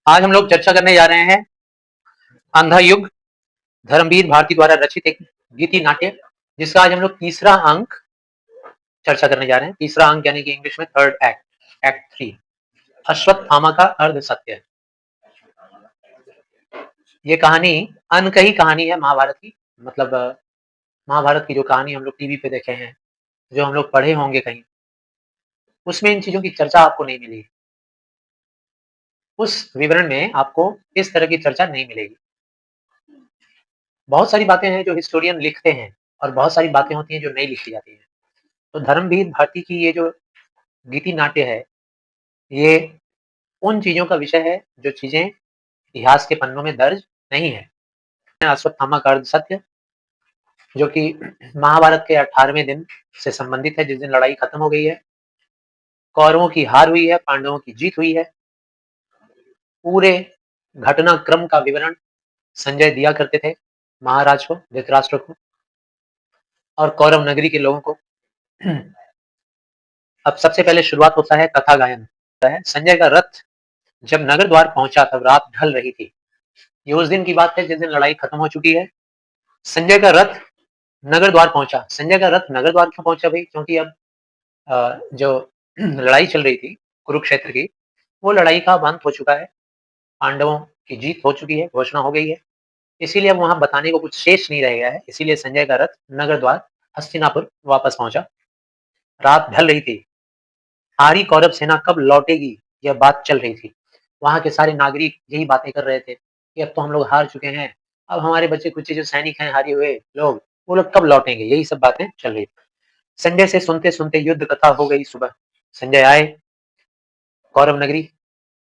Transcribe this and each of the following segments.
आज हम लोग चर्चा करने जा रहे हैं अंधा युग, धर्मवीर भारती द्वारा रचित एक गीति नाट्य, जिसका आज हम लोग तीसरा अंक चर्चा करने जा रहे हैं। तीसरा अंक यानी कि इंग्लिश में थर्ड एक्ट, एक्ट 3, अश्वत्थामा का अर्ध सत्य। ये कहानी अनकही कहानी है महाभारत की, मतलब महाभारत की जो कहानी हम लोग टीवी पे देखे हैं, जो हम लोग पढ़े होंगे कहीं, उसमें इन चीजों की चर्चा आपको नहीं मिली। उस विवरण में आपको इस तरह की चर्चा नहीं मिलेगी। बहुत सारी बातें हैं जो हिस्टोरियन लिखते हैं और बहुत सारी बातें होती हैं जो नहीं लिखी जाती हैं। तो धर्मवीर भारती की ये जो गीति नाट्य है, ये उन चीजों का विषय है जो चीजें इतिहास के पन्नों में दर्ज नहीं है। अश्वत्थामा का अर्ध सत्य, जो कि महाभारत के 18वें दिन से संबंधित है, जिस दिन लड़ाई खत्म हो गई है, कौरवों की हार हुई है, पांडवों की जीत हुई है। पूरे घटनाक्रम का विवरण संजय दिया करते थे महाराज को, धृतराष्ट्र को और कौरव नगरी के लोगों को। अब सबसे पहले शुरुआत होता है कथा गायन। संजय का रथ जब नगर द्वार पहुंचा तब रात ढल रही थी। ये उस दिन की बात है जिस दिन लड़ाई खत्म हो चुकी है। संजय का रथ नगर द्वार पहुंचा। संजय का रथ नगर द्वार क्यों पहुंचा भाई? क्योंकि अब जो लड़ाई चल रही थी कुरुक्षेत्र की, वो लड़ाई का अंत हो चुका है, पांडवों की जीत हो चुकी है, घोषणा हो गई है। इसीलिए अब वहां बताने को कुछ शेष नहीं रह गया है। इसीलिए संजय का रथ नगर द्वार हस्तिनापुर वापस पहुंचा। रात ढल रही थी। हारी कौरव सेना कब लौटेगी, यह बात चल रही थी। वहां के सारे नागरिक यही बातें कर रहे थे कि अब तो हम लोग हार चुके हैं, अब हमारे बच्चे कुछ जो सैनिक हैं हारे हुए लोग, वो लोग कब लौटेंगे, यही सब बातें चल रही थी। संजय से सुनते सुनते युद्ध कथा हो गई सुबह। संजय आए कौरव नगरी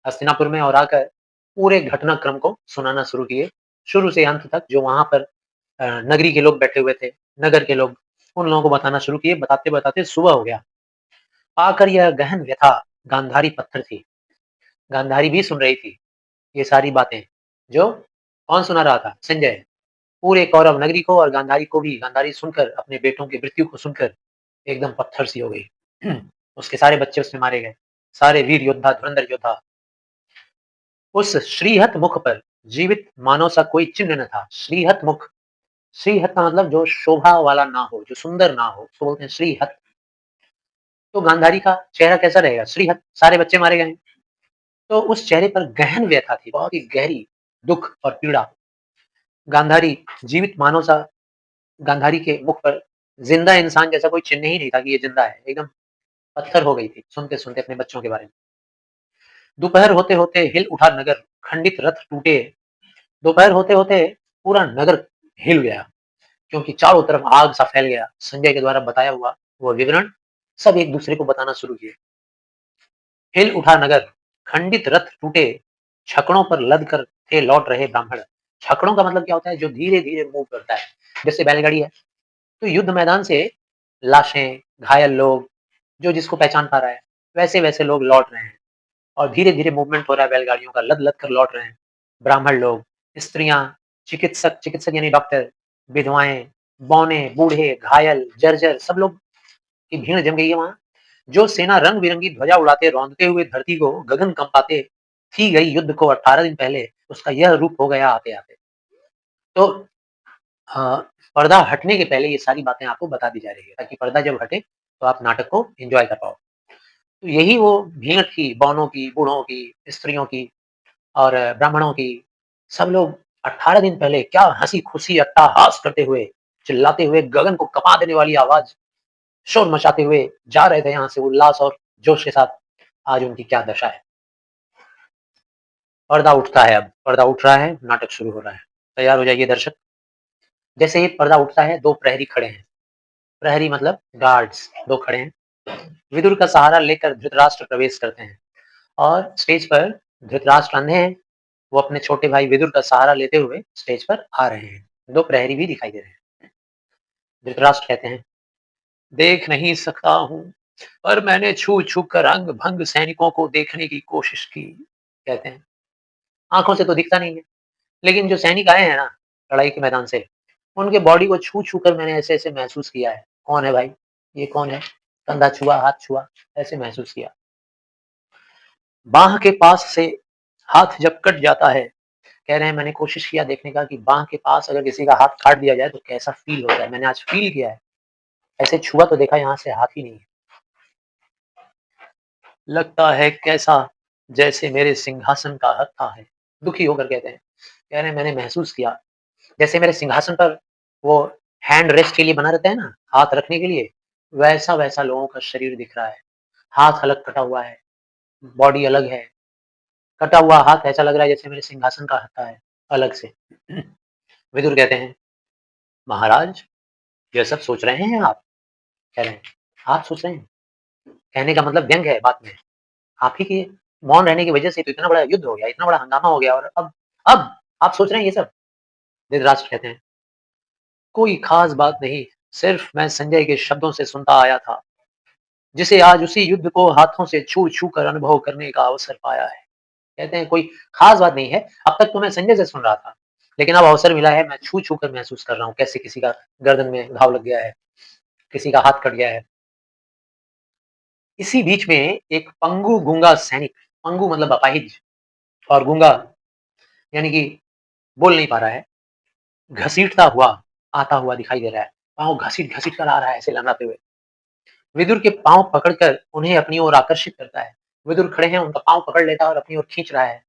हस्तिनापुर में और आकर पूरे घटनाक्रम को सुनाना शुरू किए, शुरू से अंत तक। जो वहां पर नगरी के लोग बैठे हुए थे, नगर के लोग, उन लोगों को बताना शुरू किए। बताते बताते सुबह हो गया। आकर यह गहन व्यथा गांधारी पत्थर थी। गांधारी भी सुन रही थी ये सारी बातें। जो कौन सुना रहा था? संजय। पूरे कौरव नगरी को और गांधारी को भी। गांधारी सुनकर, अपने बेटों की मृत्यु को सुनकर एकदम पत्थर सी हो गई। उसके सारे बच्चे उसने मारे गए, सारे वीर योद्धा, धुरंधर योद्धा। उस श्रीहत मुख पर जीवित मानव सा कोई चिन्ह न था। श्रीहत मुख, श्रीहत का मतलब जो शोभा वाला ना हो, जो सुंदर ना हो, तो बोलते हैं श्रीहत। तो गांधारी का चेहरा कैसा रहेगा? श्रीहत, सारे बच्चे मारे गए। तो उस चेहरे पर गहन व्यथा थी, बहुत ही गहरी दुख और पीड़ा। गांधारी जीवित मानव सा, गांधारी के मुख पर जिंदा इंसान जैसा कोई चिन्ह ही नहीं था कि ये जिंदा है। एकदम पत्थर हो गई थी सुनते सुनते अपने बच्चों के बारे में। दोपहर होते होते हिल उठा नगर, खंडित रथ टूटे। दोपहर होते होते पूरा नगर हिल गया, क्योंकि चारों तरफ आग सा फैल गया। संजय के द्वारा बताया हुआ वो विवरण सब एक दूसरे को बताना शुरू किए। हिल उठा नगर, खंडित रथ टूटे, छकड़ों पर लद कर थे लौट रहे ब्राह्मण। छकड़ों का मतलब क्या होता है? जो धीरे धीरे मूव करता है, जैसे बैलगाड़ी है। तो युद्ध मैदान से लाशें, घायल लोग, जो जिसको पहचान पा रहा है, वैसे वैसे लोग लौट रहे हैं और धीरे धीरे मूवमेंट हो रहा है बैलगाड़ियों का, लद लद कर लौट रहे हैं ब्राह्मण लोग, स्त्रियां, चिकित्सक, चिकित्सक यानी डॉक्टर, विधवाएं, बौने, बूढ़े, घायल, जर्जर, सब लोग की भीड़ जम गई है वहां। जो सेना रंग बिरंगी ध्वजा उड़ाते रौंदते हुए धरती को गगन कंपाते थी गई युद्ध को 18 दिन पहले, उसका यह रूप हो गया आते आते। तो पर्दा हटने के पहले ये सारी बातें आपको बता दी जा रही है, ताकि पर्दा जब हटे तो आप नाटक को एंजॉय कर पाओ। तो यही वो भीड़ थी, बौनों की, बूढ़ों की, स्त्रियों की और ब्राह्मणों की। सब लोग 18 दिन पहले क्या हंसी खुशी अट्टहास करते हुए, चिल्लाते हुए, गगन को कपा देने वाली आवाज, शोर मचाते हुए जा रहे थे यहाँ से उल्लास और जोश के साथ। आज उनकी क्या दशा है। पर्दा उठता है, अब पर्दा उठ रहा है, नाटक शुरू हो रहा है। तैयार हो जाइए दर्शक। जैसे ही पर्दा उठता है, दो प्रहरी खड़े हैं। प्रहरी मतलब गार्ड्स, दो खड़े हैं। विदुर का सहारा लेकर धृतराष्ट्र प्रवेश करते हैं और स्टेज पर धृतराष्ट्र अंधे हैं। वो अपने छोटे भाई विदुर का सहारा लेते हुए स्टेज पर आ रहे हैं। दो प्रहरी भी दिखाई दे रहे हैं। धृतराष्ट्र कहते हैं, देख नहीं सकता हूं, पर मैंने छू छू कर अंग भंग सैनिकों को देखने की कोशिश की। कहते हैं, आंखों से तो दिखता नहीं है, लेकिन जो सैनिक आए हैं ना लड़ाई के मैदान से, उनके बॉडी को छू छू कर मैंने ऐसे ऐसे महसूस किया है। कौन है भाई? ये कौन है? कंधा छुआ, हाथ छुआ, ऐसे महसूस किया। बाह के पास से हाथ जब कट जाता है, कह रहे हैं मैंने कोशिश किया देखने का कि बाँह के पास अगर किसी का हाथ काट दिया जाए तो कैसा फ़ील होता है, मैंने आज फ़ील किया है। ऐसे छुआ तो देखा यहाँ से हाथ ही नहीं है। लगता है कैसा जैसे मेरे सिंहासन का हत्था है। दुखी होकर कहते हैं। कह रहे हैं मैंने महसूस किया जैसे मेरे सिंहासन पर वो हैंड रेस्ट के लिए बना रहता है ना, हाथ रखने के लिए, वैसा-वैसा लोगों का शरीर दिख रहा है। हाथ अलग कटा हुआ है, बॉडी अलग है। कटा हुआ हाथ ऐसा लग रहा है जैसे मेरे सिंहासन का हत्था है, अलग से। विदुर कहते हैं, महाराज ये सब सोच रहे हैं आप? कह रहे हैं, आप सोच रहे हैं? कहने का मतलब व्यंग है बात में। आप ही के मौन रहने की वजह से तो इतना बड़ा युद्ध हो गया, इतना बड़ा हंगामा हो गया और अब आप सोच रहे हैं ये सब? धृतराष्ट्र कहते हैं, कोई खास बात नहीं, सिर्फ मैं संजय के शब्दों से सुनता आया था, जिसे आज उसी युद्ध को हाथों से छू-छू कर अनुभव करने का अवसर पाया है। कहते हैं कोई खास बात नहीं है, अब तक तो मैं संजय से सुन रहा था, लेकिन अब अवसर मिला है, मैं छू-छू कर महसूस कर रहा हूँ, कैसे किसी का गर्दन में घाव लग गया है, किसी का हाथ कट गया है। इसी बीच में एक पंगु गूंगा सैनिक, पंगु मतलब अपाहिज और गूंगा यानी कि बोल नहीं पा रहा है, घसीटता हुआ आता हुआ दिखाई दे रहा है। पाँव घसीट-घसीट कर आ रहा है ऐसे लंगड़ाते हुए। विदुर के पाँव पकड़कर उन्हें अपनी ओर आकर्षित करता है। विदुर खड़े हैं, उनका पाँव पकड़ लेता है और अपनी ओर खींच रहा है।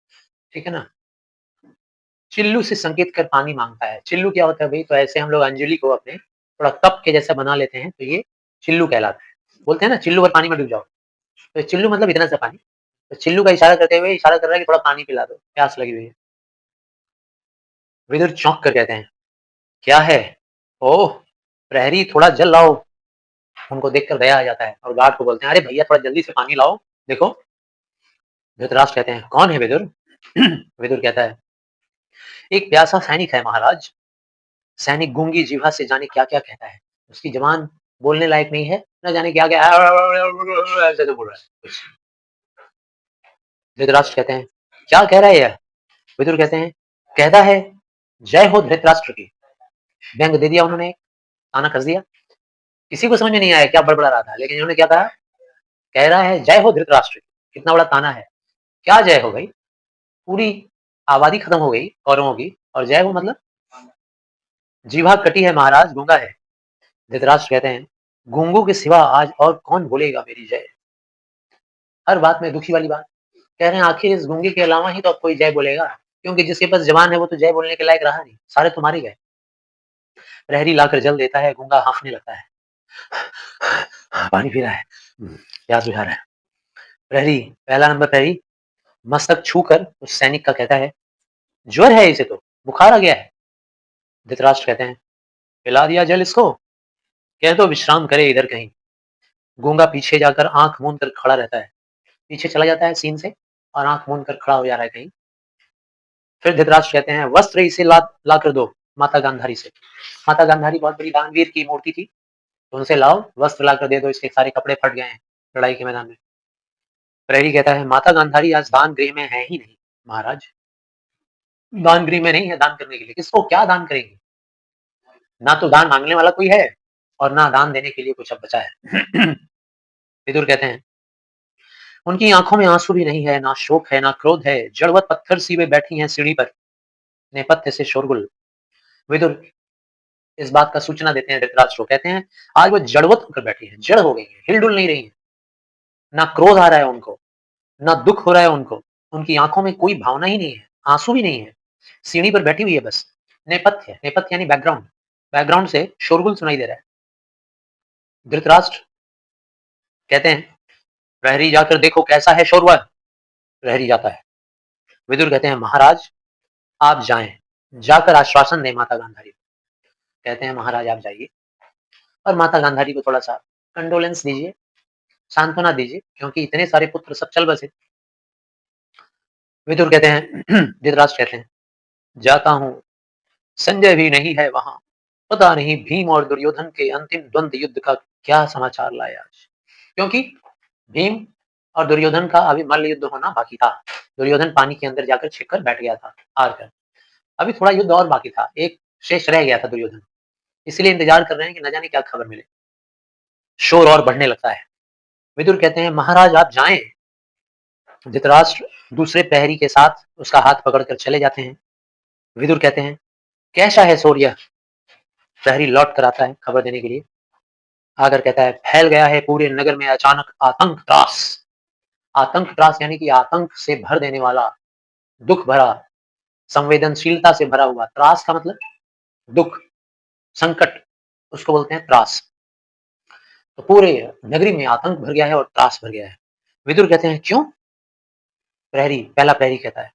ठीक है ना? चिल्लू से संकेत कर पानी माँगता है। चिल्लू क्या होता है भई? तो ऐसे हम लोग अंजलि को अपने थोड़ा कप के जैसा बना लेते हैं, तो ये चिल्लू कहलाता है। बोलते हैं ना चिल्लू भर पानी में डूब जाओ, तो चिल्लू मतलब इतना सा पानी। तो चिल्लू का इशारा करते हुए इशारा कर रहा है कि थोड़ा पानी पिला दो, प्यास लगी हुई है। विदुर चौंक कर कहते हैं, क्या है? ओह! प्रहरी थोड़ा जल लाओ। उनको देखकर दया आ जाता है और गार्ड को बोलते हैं, अरे भैया थोड़ा जल्दी से पानी लाओ, देखो। धृतराष्ट्र कहते हैं, कौन है विदुर? विदुर कहता है, एक प्यासा सैनिक है महाराज। सैनिक गूंगी जिह्वा से जाने क्या-क्या कहता है। उसकी ज़बान बोलने लायक नहीं है, न जाने क्या-क्या ऐसे तो बोल रहा है कुछ। धृतराष्ट्र कहते हैं, क्या कह रहा है यह? विदुर कहते हैं, कहता है, जय हो धृतराष्ट्र की। व्यंग दे दिया उन्होंने, ताना कस दिया। किसी को समझ में नहीं आया क्या बड़बड़ा रहा था, लेकिन इन्होंने क्या कहा? कह रहा है, जय हो धृतराष्ट्र की। कितना बड़ा ताना है। क्या जय हो भई? पूरी आबादी खत्म हो गई कौरवों की और जय हो मतलब? जिह्वा कटी है महाराज, गूंगा है। धृतराष्ट्र कहते हैं, गूंगों के सिवा आज और कौन बोलेगा मेरी जय? हर बात में दुखी वाली बात। कह रहे हैं आखिर इस गूंगे के अलावा ही तो अब कोई जय बोलेगा, क्योंकि जिसके पास ज़बान है वो तो जय बोलने के लायक रहा नहीं, सारे तो मारे गए। प्रहरी लाकर जल देता है, गूंगा हाँफने लगता है। पानी पी रहा है, प्यास बुझा रहा है। प्रहरी, पहला नंबर प्रहरी मस्तक छूकर उस सैनिक का कहता है, ज्वर है इसे तो, बुखार आ गया है। धृतराष्ट्र कहते हैं, पिला दिया जल इसको, कह दो विश्राम करे इधर कहीं। गूंगा पीछे जाकर आंख मूंद कर खड़ा रहता है, पीछे चला जाता है सीन से और आंख मूंद कर खड़ा हो जा रहा है कहीं। फिर धृतराष्ट्र कहते हैं, वस्त्र इसे ला कर दो माता गांधारी से। माता गांधारी बहुत बड़ी दानवीर की मूर्ति थी, तो उनसे लाओ वस्त्र ला कर दे दो, इसके सारे कपड़े फट गए हैं लड़ाई के मैदान में। प्रहरी कहता है, माता गांधारी आज दान गृह में है ही नहीं महाराज। दान गृह में नहीं है दान करने के लिए, किसको क्या दान करेंगे? ना तो दान मांगने वाला कोई है और ना दान देने के लिए कुछ अब बचा है। विदुर कहते हैं, उनकी आंखों में आंसू भी नहीं है, ना शोक है, ना क्रोध है, जड़वत पत्थर सी वे बैठी हैं सीढ़ी पर, नेपथ्य से शोरगुल। विदुर इस बात का सूचना देते हैं धृतराष्ट्र को, कहते हैं आज वो जड़वत होकर बैठी है, जड़ हो गई है, हिलडुल नहीं रही है। ना क्रोध आ रहा है उनको, ना दुख हो रहा है उनको, उनकी आंखों में कोई भावना ही नहीं है, आंसू भी नहीं है, सीढ़ी पर बैठी हुई है बस। नेपथ्य, नेपथ्य यानी बैकग्राउंड, बैकग्राउंड से शोरगुल सुनाई दे रहा है। धृतराष्ट्र कहते हैं, प्रहरी जाकर देखो कैसा है शोरवा। प्रहरी जाता है। विदुर कहते हैं, महाराज आप जाएं, जाकर आश्वासन दें माता गांधारी को। कहते हैं, महाराज आप जाइए और माता गांधारी को थोड़ा सा कंडोलेंस दीजिए, सांत्वना दीजिए, क्योंकि इतने सारे पुत्र सब चल बसे। विदुर कहते हैं, धृतराष्ट्र कहते हैं, जाता हूँ, संजय भी नहीं है वहां, पता नहीं भीम और दुर्योधन के अंतिम द्वंद्व युद्ध का क्या समाचार लाए आज। क्योंकि भीम और दुर्योधन का अभी मल्ल युद्ध होना बाकी था। दुर्योधन पानी के अंदर जाकर छिप कर बैठ गया था हार कर। अभी थोड़ा युद्ध और बाकी था, एक शेष रह गया था दुर्योधन, इसलिए इंतजार कर रहे हैं कि न जाने क्या खबर मिले। शोर और बढ़ने लगता है। विदुर कहते हैं, महाराज आप जाएं। धृतराष्ट्र दूसरे प्रहरी के साथ उसका हाथ पकड़कर चले जाते हैं। विदुर कहते हैं, कैसा है शौर्य? प्रहरी लौट कर आता है खबर देने के लिए। आकर कहता है, फैल गया है पूरे नगर में अचानक आतंक त्रास। आतंक त्रास यानी कि आतंक से भर देने वाला, दुख भरा, संवेदनशीलता से भरा हुआ। त्रास का मतलब दुख, संकट, उसको बोलते हैं त्रास। तो पूरे नगरी में आतंक भर गया है और त्रास भर गया है। विदुर कहते हैं, क्यों? पहला प्रहरी कहता है,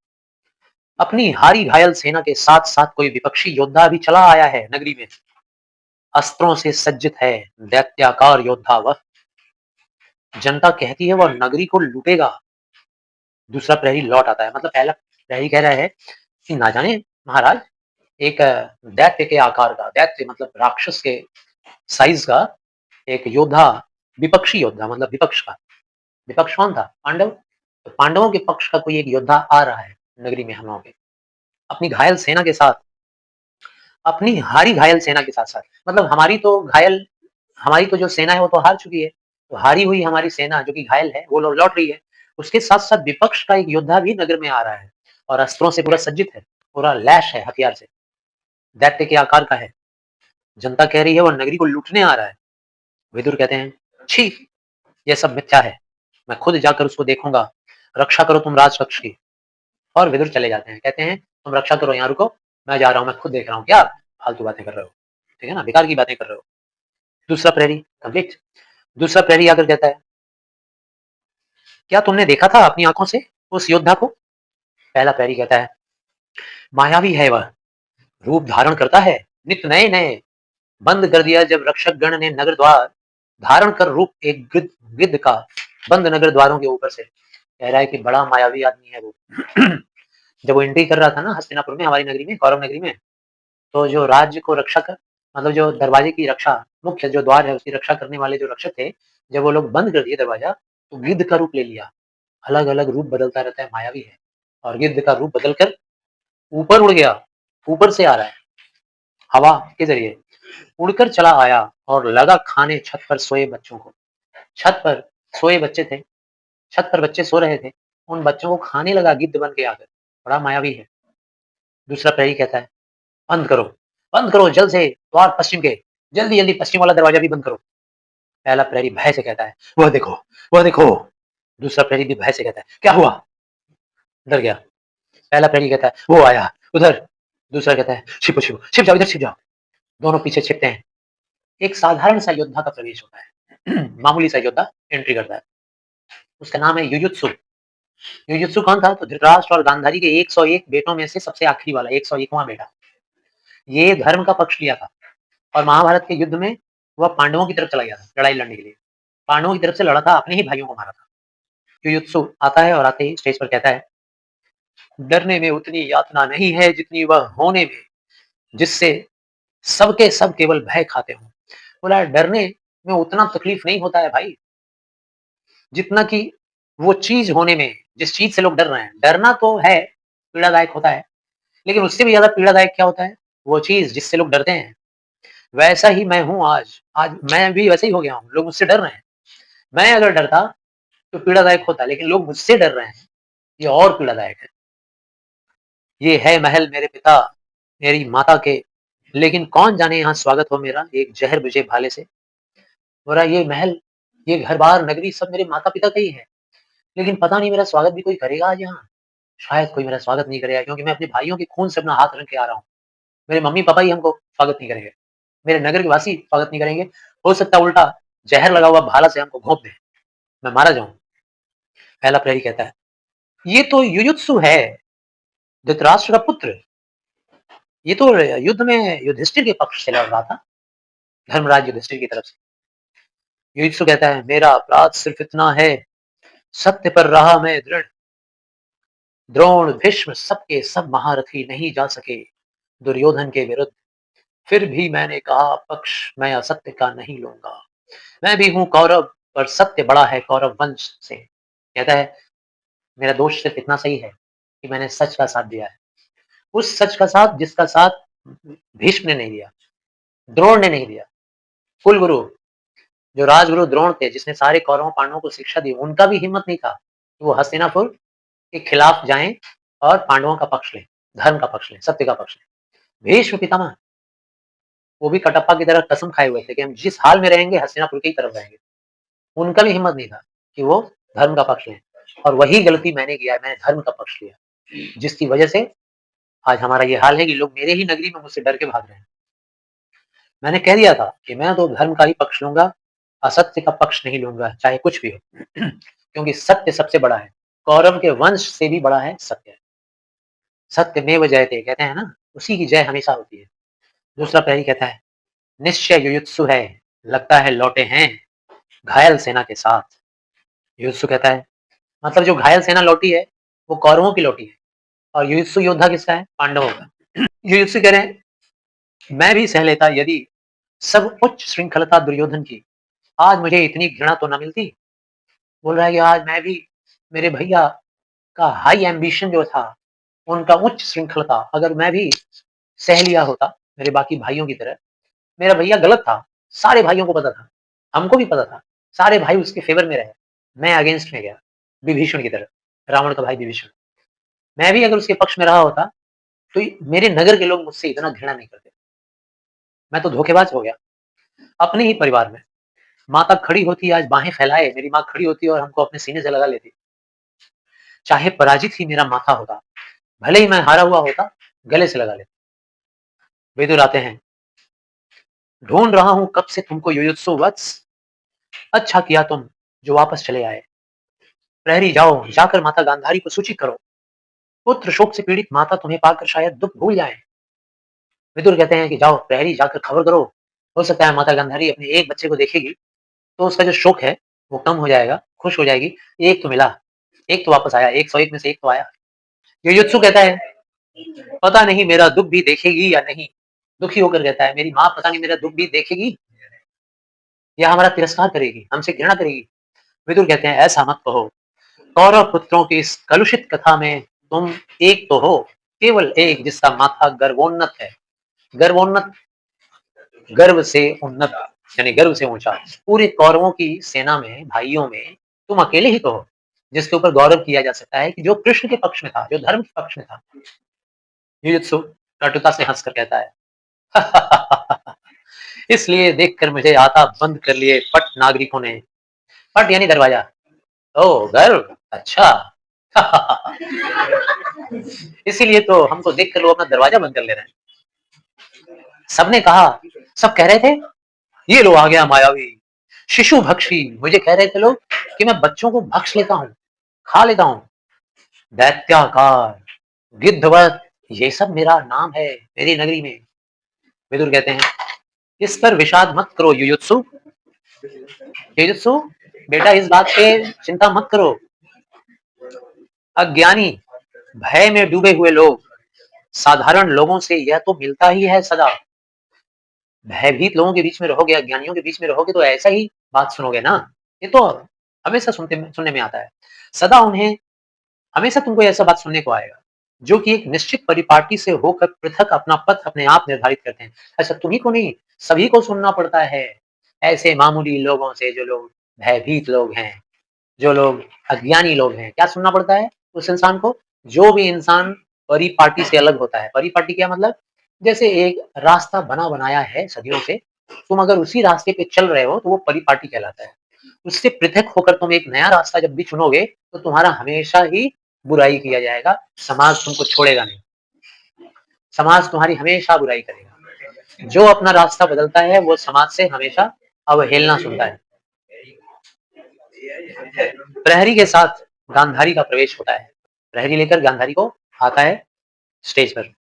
अपनी हारी घायल सेना के साथ साथ कोई विपक्षी योद्धा भी चला आया है नगरी में। अस्त्रों से सज्जित है, दैत्याकार योद्धा वह। जनता कहती है वह नगरी को लूटेगा। दूसरा प्रहरी लौट आता है, मतलब पहला प्रहरी कह रहा है कि ना जाने महाराज, एक दैत्य के आकार का, दैत्य मतलब राक्षस के साइज का एक योद्धा, विपक्षी योद्धा मतलब विपक्ष का। विपक्ष कौन था? पांडव। तो पांडवों के पक्ष का कोई एक योद्धा आ रहा है नगरी में हम लोगों के, अपनी घायल सेना के साथ, अपनी हारी घायल सेना के साथ साथ। मतलब हमारी तो जो सेना है वो तो हार चुकी है, तो हारी हुई हमारी सेना जो कि घायल है वो लौट रही है। उसके साथ साथ विपक्ष का एक योद्धा भी नगर में आ रहा है और अस्त्रों से पूरा सज्जित है, पूरा लैश है हथियार से, दैत्य के आकार का है। जनता कह रही है वो नगरी को लूटने आ रहा है। विदुर कहते हैं, छी, यह सब मिथ्या है, मैं खुद जाकर उसको देखूंगा। रक्षा करो तुम राजपक्ष की। और विदुर चले जाते हैं, कहते हैं तुम रक्षा करो, यहाँ रुको, मैं जा रहा हूँ, मैं खुद देख रहा हूँ। क्या फालतू बातें कर रहे हो? ठीक है ना, बेकार की बातें कर रहे हो। दूसरा प्रहरी कंप्लीट। दूसरा प्रहरी आकर कहता है, क्या तुमने देखा था अपनी आंखों से उस योद्धा को? पहला प्रहरी कहता है, मायावी है वह, रूप धारण करता है नित्य नए नए। बंद कर दिया जब रक्षक गण ने नगर द्वार, धारण कर रूप एक गिद्ध का, बंद नगर द्वारों के ऊपर से। कह रहा है कि बड़ा मायावी आदमी है वो। जब वो एंट्री कर रहा था ना हस्तिनापुर में, हमारी नगरी में, कौरव नगरी में, तो जो राज्य को रक्षा कर, मतलब जो दरवाजे की रक्षा, मुख्य जो द्वार है उसकी रक्षा करने वाले जो रक्षक थे, जब वो लोग बंद कर दिए दरवाजा, तो गिद्ध का रूप ले लिया। अलग अलग रूप बदलता रहता है, मायावी है। और गिद्ध का रूप बदलकर ऊपर उड़ गया, ऊपर से आ रहा है हवा के जरिए, उड़कर चला आया और लगा खाने छत पर सोए बच्चों को। छत पर सोए बच्चे थे, छत पर बच्चे सो रहे थे, उन बच्चों को खाने लगा गिद्ध बन के आकर। बड़ा मायावी है। दूसरा प्रहरी कहता है, बंद करो, बंद करो जल्द से द्वार पश्चिम के, जल्दी जल्दी पश्चिम वाला दरवाजा भी बंद करो। पहला प्रहरी भय से कहता है, वह देखो, वह देखो। दूसरा प्रहरी भी भय से कहता है, क्या हुआ? डर गया। पहला प्रहरी कहता है, वो आया उधर। दूसरा कहता है, छिपो छिपो, छिप जाओ, इधर छिप जाओ। दोनों पीछे छिपते हैं। एक साधारण सा योद्धा का प्रवेश होता है। मामूली सा योद्धा एंट्री करता है। उसका नाम है युयुत्सु। युयुत्सु कौन था? तो धृतराष्ट्र और गांधारी के 101 बेटों में से सबसे आखिरी वाला, 101वां बेटा। ये धर्म का पक्ष लिया था और महाभारत के युद्ध में वह पांडवों की तरफ चला गया था लड़ाई लड़ने के लिए। पांडवों की तरफ से लड़ा था, अपने ही भाइयों को मारा था। युयुत्सु आता है और आते ही स्टेज पर कहता है, डरने में उतनी यातना नहीं है जितनी वह होने में, जिससे सबके सब केवल भय खाते हो। बोला, डरने में उतना तकलीफ नहीं होता है भाई, जितना कि वो चीज होने में, जिस चीज से लोग डर रहे हैं। डरना तो है, पीड़ादायक होता है, लेकिन उससे भी ज्यादा पीड़ादायक क्या होता है? वो चीज जिससे लोग डरते हैं। वैसा ही मैं हूं आज। आज मैं भी वैसे ही हो गया हूँ, लोग मुझसे डर रहे हैं। मैं अगर डरता तो पीड़ादायक होता, लेकिन लोग मुझसे डर रहे हैं, ये और पीड़ादायक है। ये है महल मेरे पिता मेरी माता के, लेकिन कौन जाने यहाँ स्वागत हो मेरा एक जहर बुझे भाले से। बोला, ये महल, ये घर बार नगरी सब मेरे माता पिता का ही है, लेकिन पता नहीं मेरा स्वागत भी कोई करेगा आज यहाँ। शायद कोई मेरा स्वागत नहीं करेगा, क्योंकि मैं अपने भाइयों के खून से अपना हाथ रंग के आ रहा हूँ। मेरे मम्मी पापा ही हमको स्वागत नहीं करेंगे, मेरे नगर के वासी स्वागत नहीं करेंगे। हो सकता है उल्टा जहर लगा हुआ भाला से हमको घोंप दे, मैं मारा जाऊं। पहला प्रहरी कहता है, ये तो युयुत्सु है, धृतराष्ट्र का पुत्र। ये तो युद्ध में युधिष्ठिर के पक्ष से लड़ रहा था, धर्मराज युधिष्ठिर की तरफ से। युयुत्सु कहता है, मेरा अपराध सिर्फ इतना है, सत्य पर रहा मैं दृढ़। द्रोण भीष्म सबके सब महारथी नहीं जा सके दुर्योधन के विरुद्ध, फिर भी मैंने कहा पक्ष मैं असत्य का नहीं लूंगा। मैं भी हूं कौरव, पर सत्य बड़ा है कौरव वंश से। कहता है, मेरा दोष सिर्फ इतना सही है कि मैंने सच का साथ दिया है, उस सच का साथ जिसका साथ भीष्म ने नहीं दिया, द्रोण ने नहीं दिया। कुल गुरु, जो राजगुरु द्रोण थे, जिसने सारे कौरवों पांडवों को शिक्षा दी, उनका भी हिम्मत नहीं था कि वो हस्तिनापुर के खिलाफ जाएं और पांडवों का पक्ष लें, धर्म का पक्ष लें, सत्य का पक्ष लें। भीष्म पितामह वो भी कटप्पा की तरह कसम खाए हुए थे कि हम जिस हाल में रहेंगे हस्तिनापुर की तरफ रहेंगे। उनका भी हिम्मत नहीं था कि वो धर्म का पक्ष लें, और वही गलती मैंने किया, मैंने धर्म का पक्ष लिया, जिसकी वजह से आज हमारा ये हाल है कि लोग मेरे ही नगरी में मुझसे डर के भाग रहे हैं। मैंने कह दिया था कि मैं तो धर्म का ही पक्ष लूंगा, असत्य का पक्ष नहीं लूंगा, चाहे कुछ भी हो। क्योंकि सत्य सबसे बड़ा है, कौरव के वंश से भी बड़ा है सत्य। सत्यमेव जयते कहते हैं ना, उसी की जय हमेशा होती है। दूसरा प्रहरी कहता है, निश्चय युयुत्सु है, लगता है लौटे हैं घायल सेना के साथ। युयुत्सु कहता है मतलब जो घायल सेना लौटी है वो कौरवों की लौटी है, और युयुत्सु योद्धा किसका है? पांडवों का। युयुत्सु कह रहे हैं मैं भी सह लेता यदि सब उच्च श्रृंखलता दुर्योधन की, आज मुझे इतनी घृणा तो न मिलती। बोल रहा है कि आज मैं भी, मेरे भैया का हाई एम्बिशन जो था, उनका उच्च श्रृंखलता अगर मैं भी सह लिया होता मेरे बाकी भाइयों की तरह। मेरा भैया गलत था, सारे भाइयों को पता था, हमको भी पता था, सारे भाई उसके फेवर में रहे, मैं अगेंस्ट में गया, विभीषण की तरह, रावण का भाई विभीषण। मैं भी अगर उसके पक्ष में रहा होता तो मेरे नगर के लोग मुझसे इतना घृणा नहीं करते। मैं तो धोखेबाज हो गया। अपने ही परिवार में माता खड़ी होती, आज बाहें फैलाए मेरी माँ खड़ी होती और हमको अपने सीने से लगा लेती। चाहे पराजित ही मेरा माथा होता, भले ही मैं हारा हुआ होता, गले से लगा लेती। विदुर आते हैं, ढूंढ रहा हूं कब से तुमको युयुत्सु वत्स, अच्छा किया तुम जो वापस चले आए। प्रहरी जाओ, जाकर माता गांधारी को सूचित करो, पुत्र शोक से पीड़ित माता तुम्हें पाकर शायद दुख भूल जाए। विदुर कहते हैं कि जाओ प्रहरी जाकर खबर करो, हो सकता है माता गांधारी अपने एक बच्चे को देखेगी तो उसका जो शोक है वो कम हो जाएगा, खुश हो जाएगी। एक तो मिला, एक तो वापस आया, 101 में से एक तो आया। युयुत्सु कहता है पता नहीं मेरा दुख भी देखेगी या नहीं। दुखी होकर कहता है मेरी माँ पता नहीं मेरा दुख भी देखेगी या हमारा तिरस्कार करेगी, हमसे घृणा करेगी। विदुर कहते हैं ऐसा मत कहो, कौरव पुत्रों की इस कलुषित कथा में तुम एक तो हो, केवल एक जिसका माथा गर्वोन्नत है। गर्वोन्नत, गर्व से उन्नत, यानी गर्व से ऊंचा। पूरे कौरवों की सेना में, भाइयों में तुम अकेले ही तो हो जिसके ऊपर गौरव किया जा सकता है कि जो कृष्ण के पक्ष में था, जो धर्म के पक्ष में था। युयुत्सु कटुता से हंसकर कहता है इसलिए देखकर मुझे आता बंद कर लिए पट नागरिकों ने। पट यानी दरवाजा। ओ गर्व, अच्छा। इसीलिए तो हमको देखकर लोग अपना दरवाजा बंद कर ले रहे हैं। सबने कहा, सब कह रहे थे ये लो आ गया मायावी, शिशु भक्षी। मुझे कह रहे थे लोग कि मैं बच्चों को भक्ष लेता हूँ, खा लेता हूँ। दैत्याकार, गिद्धवत, ये सब मेरा नाम है मेरी नगरी में। विदुर कहते हैं इस पर विषाद मत करो युयुत्सु। युयुत्सु बेटा इस बात पे चिंता मत करो। अज्ञानी, भय में डूबे हुए लोग, साधारण लोगों से यह तो मिलता ही है सदा। भयभीत लोगों के बीच में रहोगे, अज्ञानियों के बीच में रहोगे तो ऐसा ही बात सुनोगे ना। ये तो हमेशा सुनने में आता है। सदा उन्हें, हमेशा तुमको ऐसा बात सुनने को आएगा जो कि एक निश्चित परिपाटी से होकर पृथक अपना पथ अपने आप निर्धारित करते हैं। अच्छा तुम्ही को नहीं, सभी को सुनना पड़ता है। ऐसे मामूली लोगों से, जो लोग भयभीत लोग हैं, जो लोग अज्ञानी लोग हैं, क्या सुनना पड़ता है उस इंसान को? जो भी इंसान परिपाटी से अलग होता है। परिपाटी क्या मतलब? जैसे एक रास्ता बना बनाया है सदियों से, तुम अगर उसी रास्ते पे चल रहे हो तो वो परिपाटी कहलाता है। उससे पृथक होकर तुम एक नया रास्ता जब भी चुनोगे तो तुम्हारा हमेशा ही बुराई किया जाएगा। समाज तुमको छोड़ेगा नहीं, समाज तुम्हारी हमेशा बुराई करेगा। जो अपना रास्ता बदलता है वो समाज से हमेशा अवहेलना सुनता है। प्रहरी के साथ गांधारी का प्रवेश होता है। प्रहरी लेकर गांधारी को आता है स्टेज पर,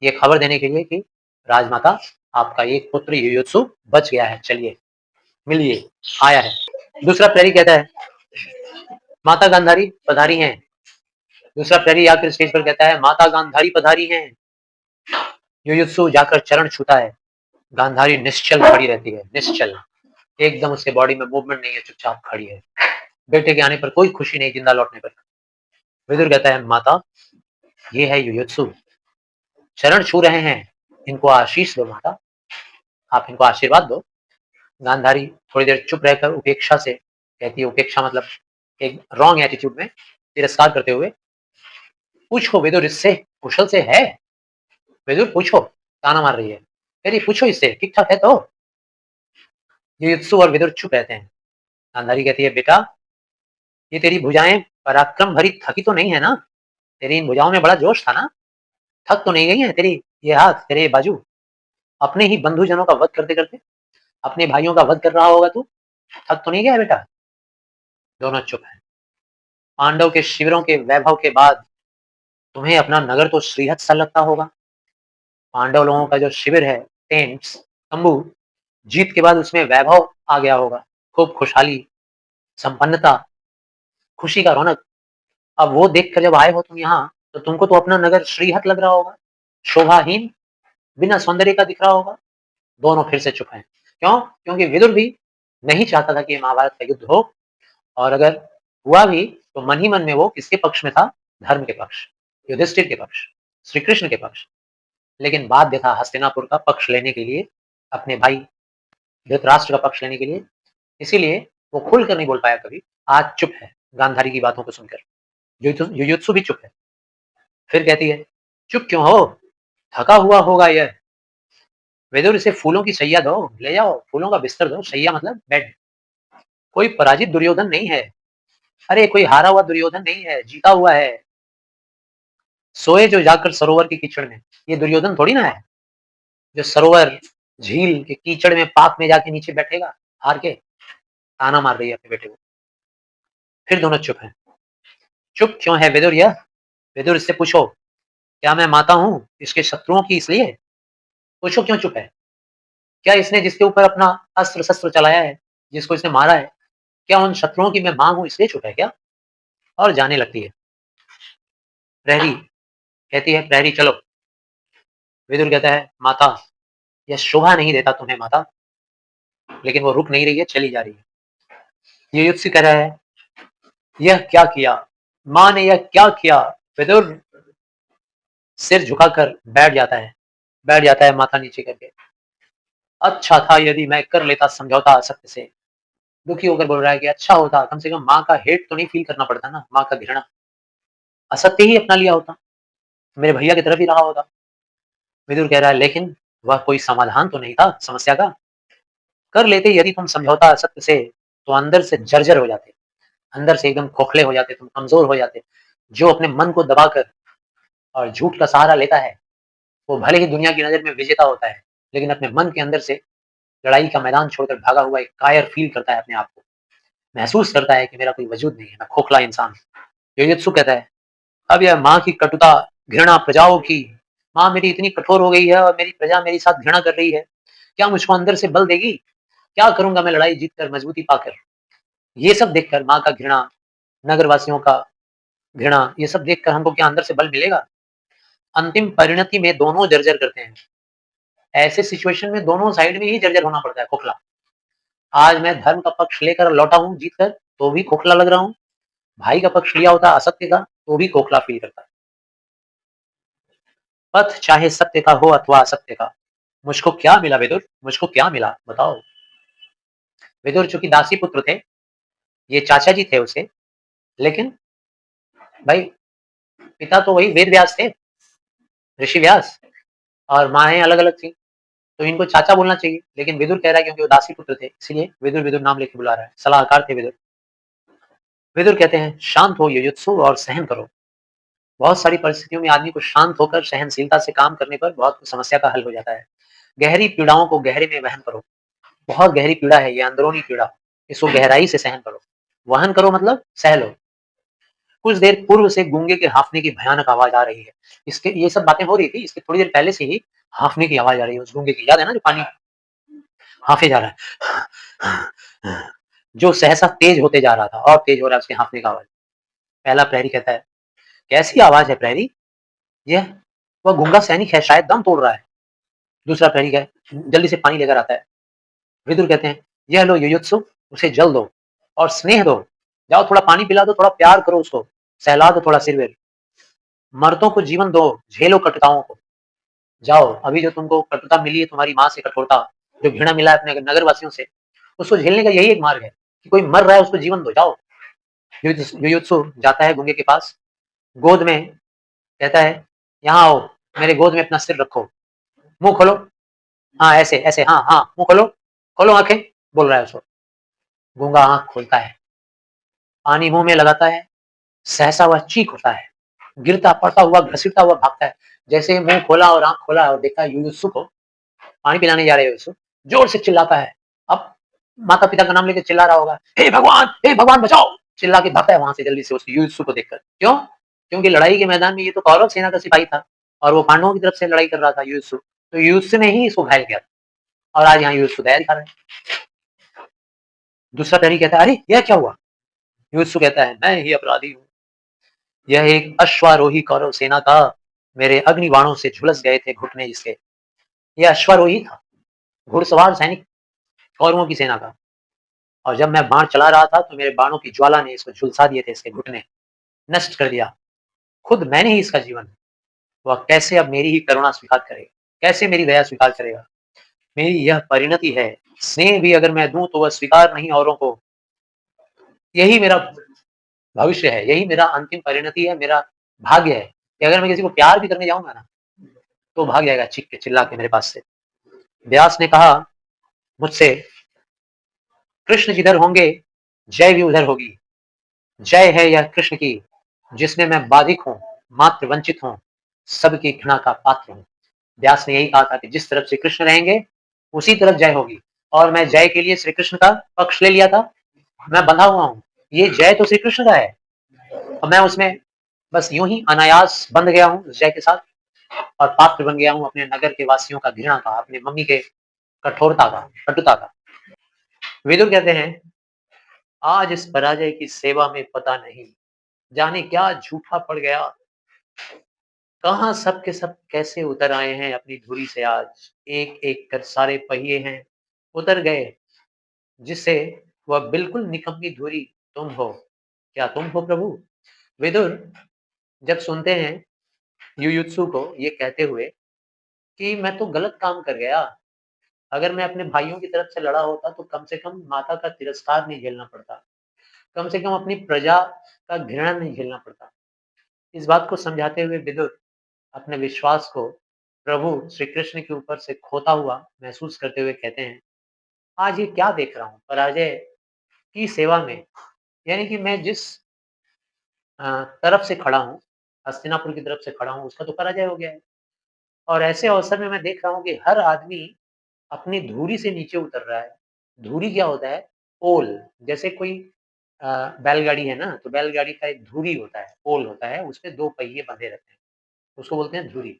ये खबर देने के लिए कि राजमाता आपका एक पुत्र युयुत्सु बच गया है, चलिए मिलिए, आया है। दूसरा प्रहरी कहता है माता गांधारी पधारी हैं। दूसरा प्रहरी आकर स्टेज पर कहता है माता गांधारी पधारी हैं। युयुत्सु जाकर चरण छूता है। गांधारी निश्चल खड़ी रहती है, निश्चल, एकदम उसके बॉडी में मूवमेंट नहीं है, चुपचाप खड़ी है। बेटे के आने पर कोई खुशी नहीं, जिंदा लौटने पर। विदुर कहता है माता ये है युयुत्सु, चरण छू रहे हैं, इनको आशीष दो माता, आप इनको आशीर्वाद दो। गांधारी थोड़ी देर चुप रहकर उपेक्षा से कहती है, उपेक्षा मतलब एक रॉन्ग एटीट्यूड में, तिरस्कार करते हुए पूछो विदुर इससे कुशल से है? विदुर पूछो, ताना मार रही है। कह रही पूछो इससे ठीक-ठाक है तो? युयुत्सु और विदुर चुप रहते हैं। गांधारी कहती है बेटा, ये तेरी भुजाएं पराक्रम भरी थकी तो नहीं है ना? तेरी इन भुजाओं में बड़ा जोश था ना? थक तो नहीं गई है तेरी ये हाथ, तेरे ये बाजू? अपने ही बंधुजनों का वध करते-करते, अपने भाइयों का वध कर रहा होगा तू? थक तो नहीं गया है बेटा? दोनों चुप हैं। पांडव के शिविरों के वैभव के बाद तुम्हें अपना नगर तो श्रीहत सा लगता होगा। पांडव लोगों का जो शिविर है, टेंट्स, तंबू, जीत के बाद उसमें वैभव आ गया होगा। खूब खुशहाली, संपन्नता, खुशी का रौनक। अब वो देखकर जब आए हो तुम यहाँ, तो तुमको तो अपना नगर श्रीहत लग रहा होगा, शोभाहीन, बिना सौंदर्य का दिख रहा होगा। दोनों फिर से चुप हैं। क्यों? क्योंकि विदुर भी नहीं चाहता था कि ये महाभारत का युद्ध हो, और अगर हुआ भी तो मन ही मन में वो किसके पक्ष में था? धर्म के पक्ष, युधिष्ठिर के पक्ष, श्री कृष्ण के पक्ष। लेकिन बाध्य था हस्तिनापुर का पक्ष लेने के लिए, अपने भाई धृतराष्ट्र का पक्ष लेने के लिए। इसीलिए वो खुलकर नहीं बोल पाया कभी। आज चुप है गांधारी की बातों को सुनकर। युयुत्सु भी चुप है। फिर कहती है, चुप क्यों हो? थका हुआ होगा यह। विदुर इसे फूलों की शैया दो, ले जाओ, फूलों का बिस्तर दो। शैया मतलब बेड। कोई पराजित दुर्योधन नहीं है। अरे कोई हारा हुआ दुर्योधन नहीं है, जीता हुआ है। सोए जो जाकर सरोवर के कीचड़ में। ये दुर्योधन थोड़ी ना है जो सरोवर, झील के कीचड़ में, पाक में जाके नीचे बैठेगा हार के। ताना मार रही है अपने बेटे को। फिर दोनों चुप हैं। चुप क्यों है विदुर यह? विदुर इससे पूछो, क्या मैं माता हूँ इसके शत्रुओं की इसलिए? पूछो क्यों चुप है? क्या इसने जिसके ऊपर अपना अस्त्र शस्त्र चलाया है, जिसको इसने मारा है, क्या उन शत्रुओं की मैं मां हूं इसलिए चुप है क्या? और जाने लगती है। प्रहरी कहती है, प्रहरी चलो। विदुर कहता है, माता यह शोभा नहीं देता तुम्हें माता। लेकिन वो रुक नहीं रही है, चली जा रही है। युयुत्सु कह रहा है, यह क्या किया? माँ ने यह क्या किया? विदुर सिर झुकाकर बैठ जाता है माथा नीचे करके। अच्छा था यदि मैं कर लेता समझौता असत्य से। दुखी होकर बोल रहा है कि अच्छा होता, कम से कम माँ का हेट तो नहीं फील करना पड़ता ना, माँ का घृणा। असत्य ही अपना लिया होता, मेरे भैया की तरफ ही रहा होता। विदुर कह रहा है, लेकिन वह कोई समाधान तो नहीं था समस्या का। कर लेते यदि तुम समझौता असत्य से, तो अंदर से जर्जर हो जाते, अंदर से एकदम खोखले हो जाते, तुम कमजोर हो जाते। जो अपने मन को दबाकर और झूठ का सहारा लेता है, वो भले ही दुनिया की नजर में विजेता होता है, लेकिन अपने मन के अंदर से लड़ाई का मैदान छोड़कर भागा हुआ एक कायर फील करता है अपने आप को। महसूस करता है कि मेरा कोई वजूद नहीं है, मैं खोखला इंसान हूँ। युयुत्सु कहता है, अब यह माँ की कटुता, घृणा प्रजाओं की। माँ मेरी इतनी कठोर हो गई है और मेरी प्रजा मेरे साथ घृणा कर रही है। क्या मुझको अंदर से बल देगी? क्या करूंगा मैं लड़ाई जीतकर, मजबूती पाकर? ये सब देखकर माँ का घृणा, नगरवासियों का घृणा, ये सब देखकर हमको क्या अंदर से बल मिलेगा? अंतिम परिणति में दोनों जर्जर करते हैं। ऐसे सिचुएशन में दोनों साइड में ही जर्जर होना पड़ता है, खोखला। आज मैं धर्म का पक्ष लेकर लौटा हूँ जीत कर, तो भी खोखला लग रहा हूँ। भाई का पक्ष लिया होता असत्य का, तो भी खोखला फील करता है। पथ चाहे सत्य का हो अथवा असत्य का, मुझको क्या मिला विदुर? मुझको क्या मिला बताओ? विदुर चूंकि दासी पुत्र थे, ये चाचा जी थे उसे, लेकिन भाई पिता तो वही वेद व्यास थे, ऋषि व्यास, और माएँ अलग-अलग थी, तो इनको चाचा बोलना चाहिए। लेकिन विदुर कह रहा है क्योंकि वो दासी पुत्र थे, इसीलिए विदुर विदुर नाम लेके बुला रहा है। सलाहकार थे विदुर। विदुर कहते हैं, शांत हो युयुत्सु और सहन करो। बहुत सारी परिस्थितियों में आदमी को शांत होकर सहनशीलता से काम करने पर बहुत समस्या का हल हो जाता है। गहरी पीड़ाओं को गहरे में वहन करो। बहुत गहरी पीड़ा है ये, अंदरूनी पीड़ा, इसको गहराई से सहन करो। वहन करो मतलब सह लो। कुछ देर पूर्व से गूंगे के हांफने की भयानक आवाज आ रही है। इसके ये सब बातें हो रही थी, इसके थोड़ी देर पहले से ही हांफने की आवाज आ रही है उस गूंगे की। याद है ना, जो पानी हांफे जा रहा है, जो सहसा तेज होते जा रहा था, और तेज हो रहा है उसके हांफने का आवाज। पहला प्रहरी कहता है, कैसी आवाज है प्रहरी? यह वह गूंगा सैनिक है, शायद दम तोड़ रहा है। दूसरा प्रहरी है, जल्दी से पानी लेकर आता है। विदुर कहते हैं, यह लो युयुत्सु, उसे जल दो और स्नेह दो। जाओ थोड़ा पानी पिला दो, थोड़ा प्यार करो उसको, सहला दो थोड़ा सिरवेर। मर्दों को जीवन दो, झेलो कटुताओं को। जाओ, अभी जो तुमको कटुता मिली है तुम्हारी माँ से, कठोरता, जो घृणा मिला है अपने नगर वासियों से, उसको झेलने का यही एक मार्ग है कि कोई मर रहा है उसको जीवन दो। जाओ। युयुत्सु जाता है गूंगे के पास, गोद में कहता है, यहाँ आओ, मेरे गोद में अपना सिर रखो, मुंह खोलो। हाँ, ऐसे ऐसे, हाँ हाँ, मुंह खोलो, खोलो आंखें, बोल रहा है उसको। गूंगा आंख खोलता है, पानी मुंह में लगाता है, सहसा हुआ चीख उठता है, गिरता पड़ता हुआ घसीटता हुआ भागता है। जैसे मुंह खोला और आंख खोला और देखा यूयुत्सु को, पानी पिलाने जा रहे यूयुत्सु, जोर से चिल्लाता है। अब माता पिता का नाम लेकर चिल्ला रहा होगा, हे भगवान बचाओ, चिल्ला के भागता है वहां से जल्दी से उस यूयुत्सु को देखकर। क्यों? क्योंकि लड़ाई के मैदान में ये तो कौरव सेना का सिपाही था और वो पांडवों की तरफ से लड़ाई कर रहा था यूयुत्सु, तो यूयुत्सु ने ही इसको घायल किया था और आज यहाँ यूयुत्सु दया दिखा रहा है। दूसरा प्रहरी कहता है, अरे यह क्या हुआ? यूयुत्सु कहता है, मैं ही अपराधी हूँ, यह एक अश्वारोही कौरव सेना था, मेरे अग्नि बाणों से झुलस गए थे घुटने जिसके। यह अश्वारोही था, घुड़सवार सैनिक कौरवों की सेना का, और जब मैं बाण चला रहा था तो मेरे बाणों की ज्वाला ने इसको झुलसा दिए थे, इसके घुटने नष्ट कर दिया। खुद मैंने ही इसका जीवन, वह कैसे अब मेरी ही करुणा स्वीकार करेगा, कैसे मेरी दया स्वीकार करेगा? मेरी यह परिणति है, स्नेह भी अगर मैं दूं तो वह स्वीकार नहीं औरों को। यही मेरा भविष्य है, यही मेरा अंतिम परिणति है, मेरा भाग्य है कि अगर मैं किसी को प्यार भी करने जाऊंगा ना, तो भाग जाएगा चीख के चिल्ला के मेरे पास से। व्यास ने कहा मुझसे, कृष्ण जिधर होंगे जय भी उधर होगी। जय है यह कृष्ण की, जिसमें मैं बाधिक हूँ, मात्र वंचित हूँ, सबकी घृणा का पात्र हूँ। व्यास ने यही कहा था कि जिस तरफ से कृष्ण रहेंगे उसी तरफ जय होगी, और मैं जय के लिए श्री कृष्ण का पक्ष ले लिया था। मैं बंधा हुआ हूँ, ये जय तो श्री कृष्ण का है और मैं उसमें बस यूं ही अनायास बंध गया हूँ उस जय के साथ, और पात्र बन गया हूँ अपने नगर के वासियों का घृणा का, अपने मम्मी के कठोरता का, कटुता का। विदुर कहते हैं, आज इस पराजय की सेवा में पता नहीं जाने क्या झूठा पड़ गया, कहाँ सब के सब कैसे उतर आए हैं अपनी धुरी से आज, एक एक कर सारे पहिए हैं उतर गए, जिससे वह बिल्कुल निकम्मी धुरी तुम हो। क्या तुम हो प्रभु? विदुर जब सुनते हैं युयुत्सु को ये कहते हुए कि मैं तो गलत काम कर गया, अगर मैं अपने भाइयों की तरफ से लड़ा होता तो कम से कम माता का तिरस्कार नहीं झेलना पड़ता, कम से कम अपनी प्रजा का घृणा नहीं झेलना पड़ता। इस बात को समझाते हुए विदुर अपने विश्वास को प्रभु श्री कृष्ण के ऊपर से खोता हुआ महसूस करते हुए कहते हैं, आज ये क्या देख रहा हूँ, पराजय की सेवा में, यानी कि मैं जिस तरफ से खड़ा हूँ, हस्तिनापुर की तरफ से खड़ा हूँ, उसका तो पराजय हो गया है। और ऐसे अवसर में मैं देख रहा हूँ कि हर आदमी अपनी धुरी से नीचे उतर रहा है। धुरी क्या होता है? पोल, जैसे कोई बैलगाड़ी है ना, तो बैलगाड़ी का एक धुरी होता है, पोल होता है, उसपे 2 पहिए बंधे रहते हैं, उसको बोलते हैं धुरी।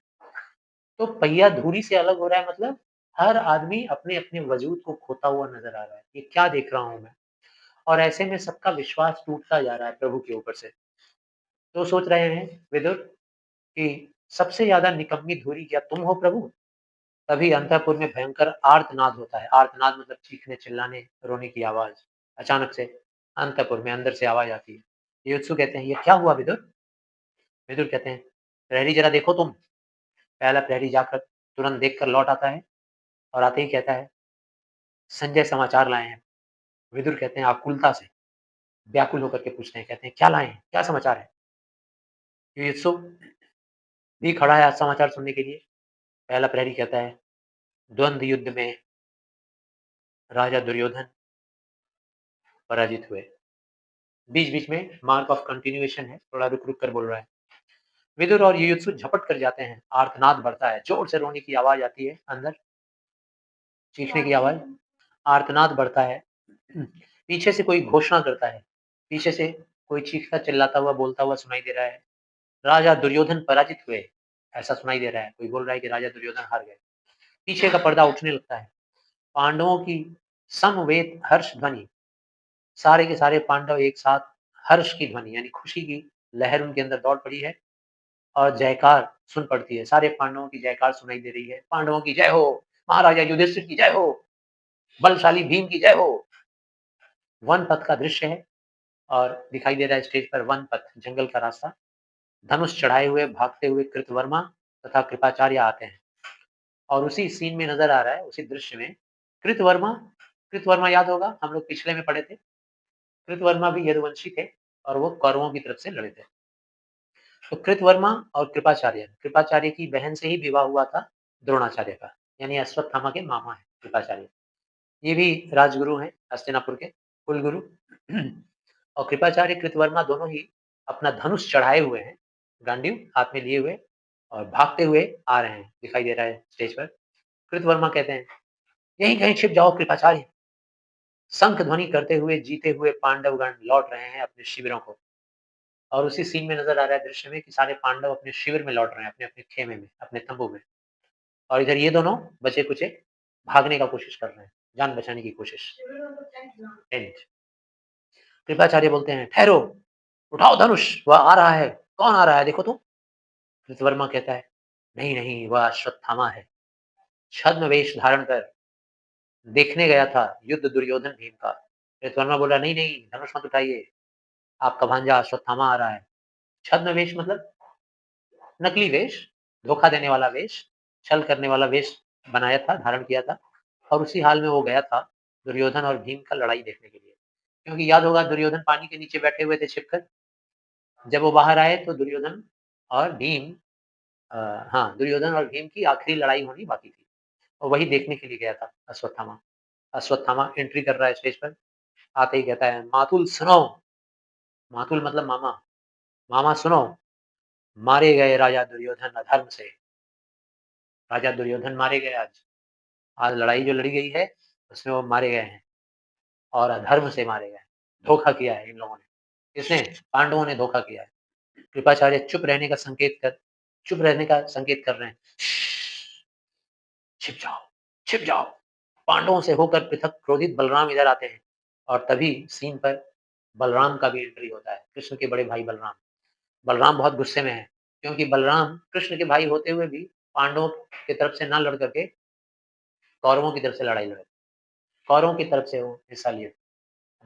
तो पहिया धुरी से अलग हो रहा है, मतलब हर आदमी अपने-अपने वजूद को खोता हुआ नज़र आ रहा है। ये क्या देख रहा हूँ मैं? और ऐसे में सबका विश्वास टूटता जा रहा है प्रभु के ऊपर से। तो सोच रहे हैं विदुर कि सबसे ज़्यादा निकम्मी धुरी क्या तुम हो प्रभु? तभी अंतःपुर में भयंकर आर्तनाद होता है। आर्तनाद मतलब चीखने, चिल्लाने, रोने की आवाज़। अचानक से अंतःपुर में अंदर से आवाज़ आती है। युयुत्सु कहते हैं, "ये क्या हुआ विदुर?" विदुर कहते हैं, "प्रहरी ज़रा देखो तुम।" पहला प्रहरी जाकर तुरंत देखकर लौट आता है और आते ही कहता है, "संजय समाचार लाए हैं।" विदुर कहते हैं आकुलता से, व्याकुल होकर के पूछते हैं, कहते हैं, "क्या लाए हैं? क्या समाचार है?" युयुत्सु भी खड़ा है आज समाचार सुनने के लिए। पहला प्रहरी कहता है, "द्वंद्व युद्ध में राजा दुर्योधन पराजित हुए।" बीच-बीच में मार्क ऑफ कंटिन्यूएशन है, थोड़ा रुक-रुक कर बोल रहा है। विदुर और युयुत्सु झपट कर जाते हैं, आर्तनाद बढ़ता है, जोर से रोने की आवाज़ आती है अंदर, चीखने की आवाज़, आर्तनाद बढ़ता है। पीछे से कोई घोषणा करता है, पीछे से कोई चीखता चिल्लाता हुआ, बोलता हुआ सुनाई दे रहा है, राजा दुर्योधन पराजित हुए, ऐसा सुनाई दे रहा है। कोई बोल रहा है कि राजा दुर्योधन हार गए। पीछे का पर्दा उठने लगता है, पांडवों की समवेत हर्ष ध्वनि, सारे के सारे पांडव एक साथ हर्ष की ध्वनि यानी खुशी की लहर उनके अंदर दौड़ पड़ी है और जयकार सुन पड़ती है। सारे पांडवों की जयकार सुनाई दे रही है। पांडवों की जय हो, महाराजा युधिष्ठिर की जय हो, बलशाली भीम की जय हो। वन पथ का दृश्य है और दिखाई दे रहा है स्टेज पर वन पथ, जंगल का रास्ता। धनुष चढ़ाए हुए भागते हुए कृतवर्मा तथा कृपाचार्य आते हैं और उसी सीन में नजर आ रहा है, उसी दृश्य में कृतवर्मा, कृतवर्मा याद होगा, हम लोग पिछले में पढ़े थे। कृतवर्मा भी यदुवंशी थे और वो कौरवों की तरफ से लड़े थे। तो कृतवर्मा और कृपाचार्य की बहन से ही विवाह हुआ था द्रोणाचार्य का, यानी अश्वत्थामा के मामा है कृपाचार्य। ये भी राजगुरु हैं हस्तिनापुर के, कुलगुरु। और कृपाचार्य कृतवर्मा दोनों ही अपना धनुष चढ़ाए हुए हैं, गांडीव हाथ में लिए हुए, और भागते हुए आ रहे हैं, दिखाई दे रहा है स्टेज पर। कृतवर्मा कहते हैं, यहीं कहीं छिप जाओ कृपाचार्य। शंख ध्वनि करते हुए जीते हुए पांडवगण लौट रहे हैं अपने शिविरों को। और उसी सीन में नजर आ रहा है दृश्य में कि सारे पांडव अपने शिविर में लौट रहे हैं, अपने अपने खेमे में, अपने तंबू में। और इधर ये दोनों बचे कुचे भागने का कोशिश कर रहे हैं, जान बचाने की कोशिश। टेंट। कृपाचार्य बोलते हैं, ठहरो, उठाओ धनुष, वह आ रहा है। कौन आ रहा है देखो तो। कृतवर्मा कहता है, नहीं नहीं, वह अश्वत्थामा है, छद्म वेश धारण कर देखने गया था युद्ध दुर्योधन भीम का। कृतवर्मा बोला, नहीं नहीं, धनुष मत उठाइए, आपका भांजा अश्वत्थामा आ रहा है। छद्म वेश मतलब नकली वेश, धोखा देने वाला वेश, छल करने वाला वेश बनाया था, धारण किया था। और उसी हाल में वो गया था दुर्योधन और भीम का लड़ाई देखने के लिए। क्योंकि याद होगा दुर्योधन पानी के नीचे बैठे हुए थे छिपकर। जब वो बाहर आए तो दुर्योधन और भीम, अ, हाँ, दुर्योधन और भीम की आखिरी लड़ाई होनी बाकी थी, और वही देखने के लिए गया था अश्वत्थामा। अश्वत्थामा एंट्री कर रहा है स्टेज पर, आते ही कहता है, मातुल सुनो। मातुल मतलब मामा। मामा सुनो, मारे गए राजा दुर्योधन अधर्म से। राजा दुर्योधन मारे गए आज। आज लड़ाई जो लड़ी गई है उसमें वो मारे गए हैं, और अधर्म से मारे गए हैं। धोखा किया है इन लोगों ने। किसने? पांडवों ने धोखा किया है। कृपाचार्य चुप रहने का संकेत कर रहे हैं। छिप जाओ, छिप जाओ। पांडवों से होकर पृथक क्रोधित बलराम इधर आते हैं, और तभी सीन पर बलराम का भी एंट्री होता है, कृष्ण के बड़े भाई बलराम। बलराम बहुत गुस्से में है, क्योंकि बलराम कृष्ण के भाई होते हुए भी पांडवों की तरफ से ना लड़ करके कौरवों की तरफ से लड़ाई लड़े। कौरवों की तरफ से वो हिस्सा लिए।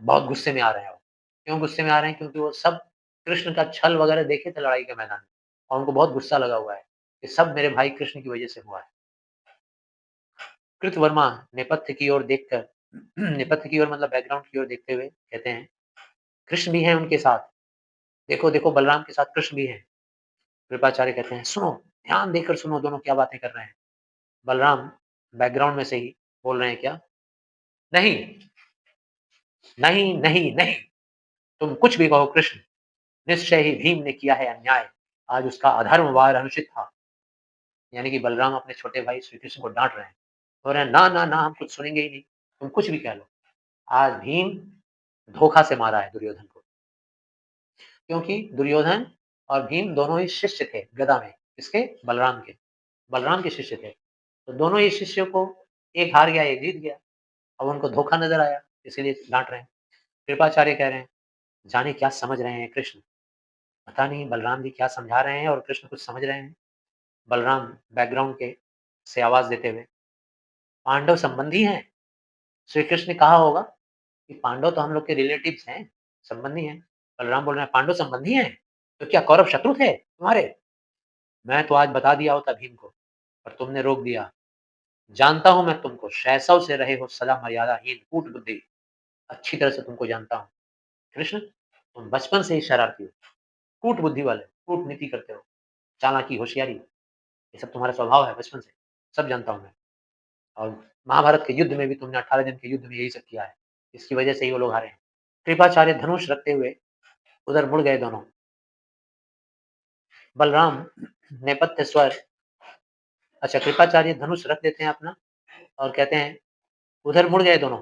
बहुत गुस्से में आ रहे हैं वो। क्यों गुस्से में आ रहे हैं? क्योंकि वो सब कृष्ण का छल वगैरह देखे थे लड़ाई के मैदान में, और उनको बहुत गुस्सा लगा हुआ है कि सब मेरे भाई कृष्ण की वजह से हुआ है। कृतवर्मा नेपथ्य की ओर देखकर नेपथ्य की ओर मतलब बैकग्राउंड की ओर देखते हुए कहते हैं, कृष्ण भी हैं उनके साथ। देखो देखो, बलराम के साथ कृष्ण भी हैं। कृपाचार्य कहते हैं, सुनो, ध्यान देकर सुनो, दोनों क्या बातें कर रहे हैं। बलराम बैकग्राउंड में से ही बोल रहे हैं, क्या? नहीं, नहीं, नहीं, नहीं, तुम कुछ भी कहो कृष्ण, निश्चय ही भीम ने किया है अन्याय। आज उसका अधर्म वार अनुचित था। यानी कि बलराम अपने छोटे भाई श्री कृष्ण को डांट रहे हैं, बोल रहे हैं, ना ना ना, हम कुछ सुनेंगे ही नहीं, तुम कुछ भी कह लो। आज भीम धोखा से मारा है दुर्योधन को। क्योंकि दुर्योधन और भीम दोनों ही शिष्य थे गदा में। किसके? बलराम के। बलराम के शिष्य थे। तो दोनों ही शिष्यों को, एक हार गया एक जीत गया। अब उनको धोखा नजर आया, इसीलिए डांट रहे हैं। कृपाचार्य कह रहे हैं, जाने क्या समझ रहे हैं कृष्ण। पता नहीं बलराम जी क्या समझा रहे हैं और कृष्ण कुछ समझ रहे हैं। बलराम बैकग्राउंड के से आवाज देते हुए, पांडव संबंधी हैं। श्री कृष्ण ने कहा होगा कि पांडव तो हम लोग के रिलेटिव्स हैं, संबंधी हैं। बलराम बोल रहे हैं, पांडव संबंधी हैं? तो क्या कौरव शत्रु थे तुम्हारे? मैं तो आज बता दिया होता भीम को, पर तुमने रोक दिया। जानता हूं मैं तुमको, शैशव से रहे हो सदा मर्यादाहीन, कूट बुद्धि। अच्छी तरह से तुमको जानता हूं कृष्ण, तुम बचपन से ही शरारती हो, कूट बुद्धि वाले, कूटनीति करते हो, चालाकी, होशियारी, ये सब तुम्हारा स्वभाव है बचपन से, सब जानता हूं मैं। और महाभारत के युद्ध में भी तुमने 18 दिन के युद्ध में यही सब किया है, इसकी वजह से ही वो लोग हारे हैं। कृपाचार्य धनुष रखते हुए उधर मुड़ गए दोनों। बलराम नेपथ्य स्वर, अच्छा, कृपाचार्य धनुष रख देते हैं अपना, और कहते हैं, उधर मुड़ गए दोनों।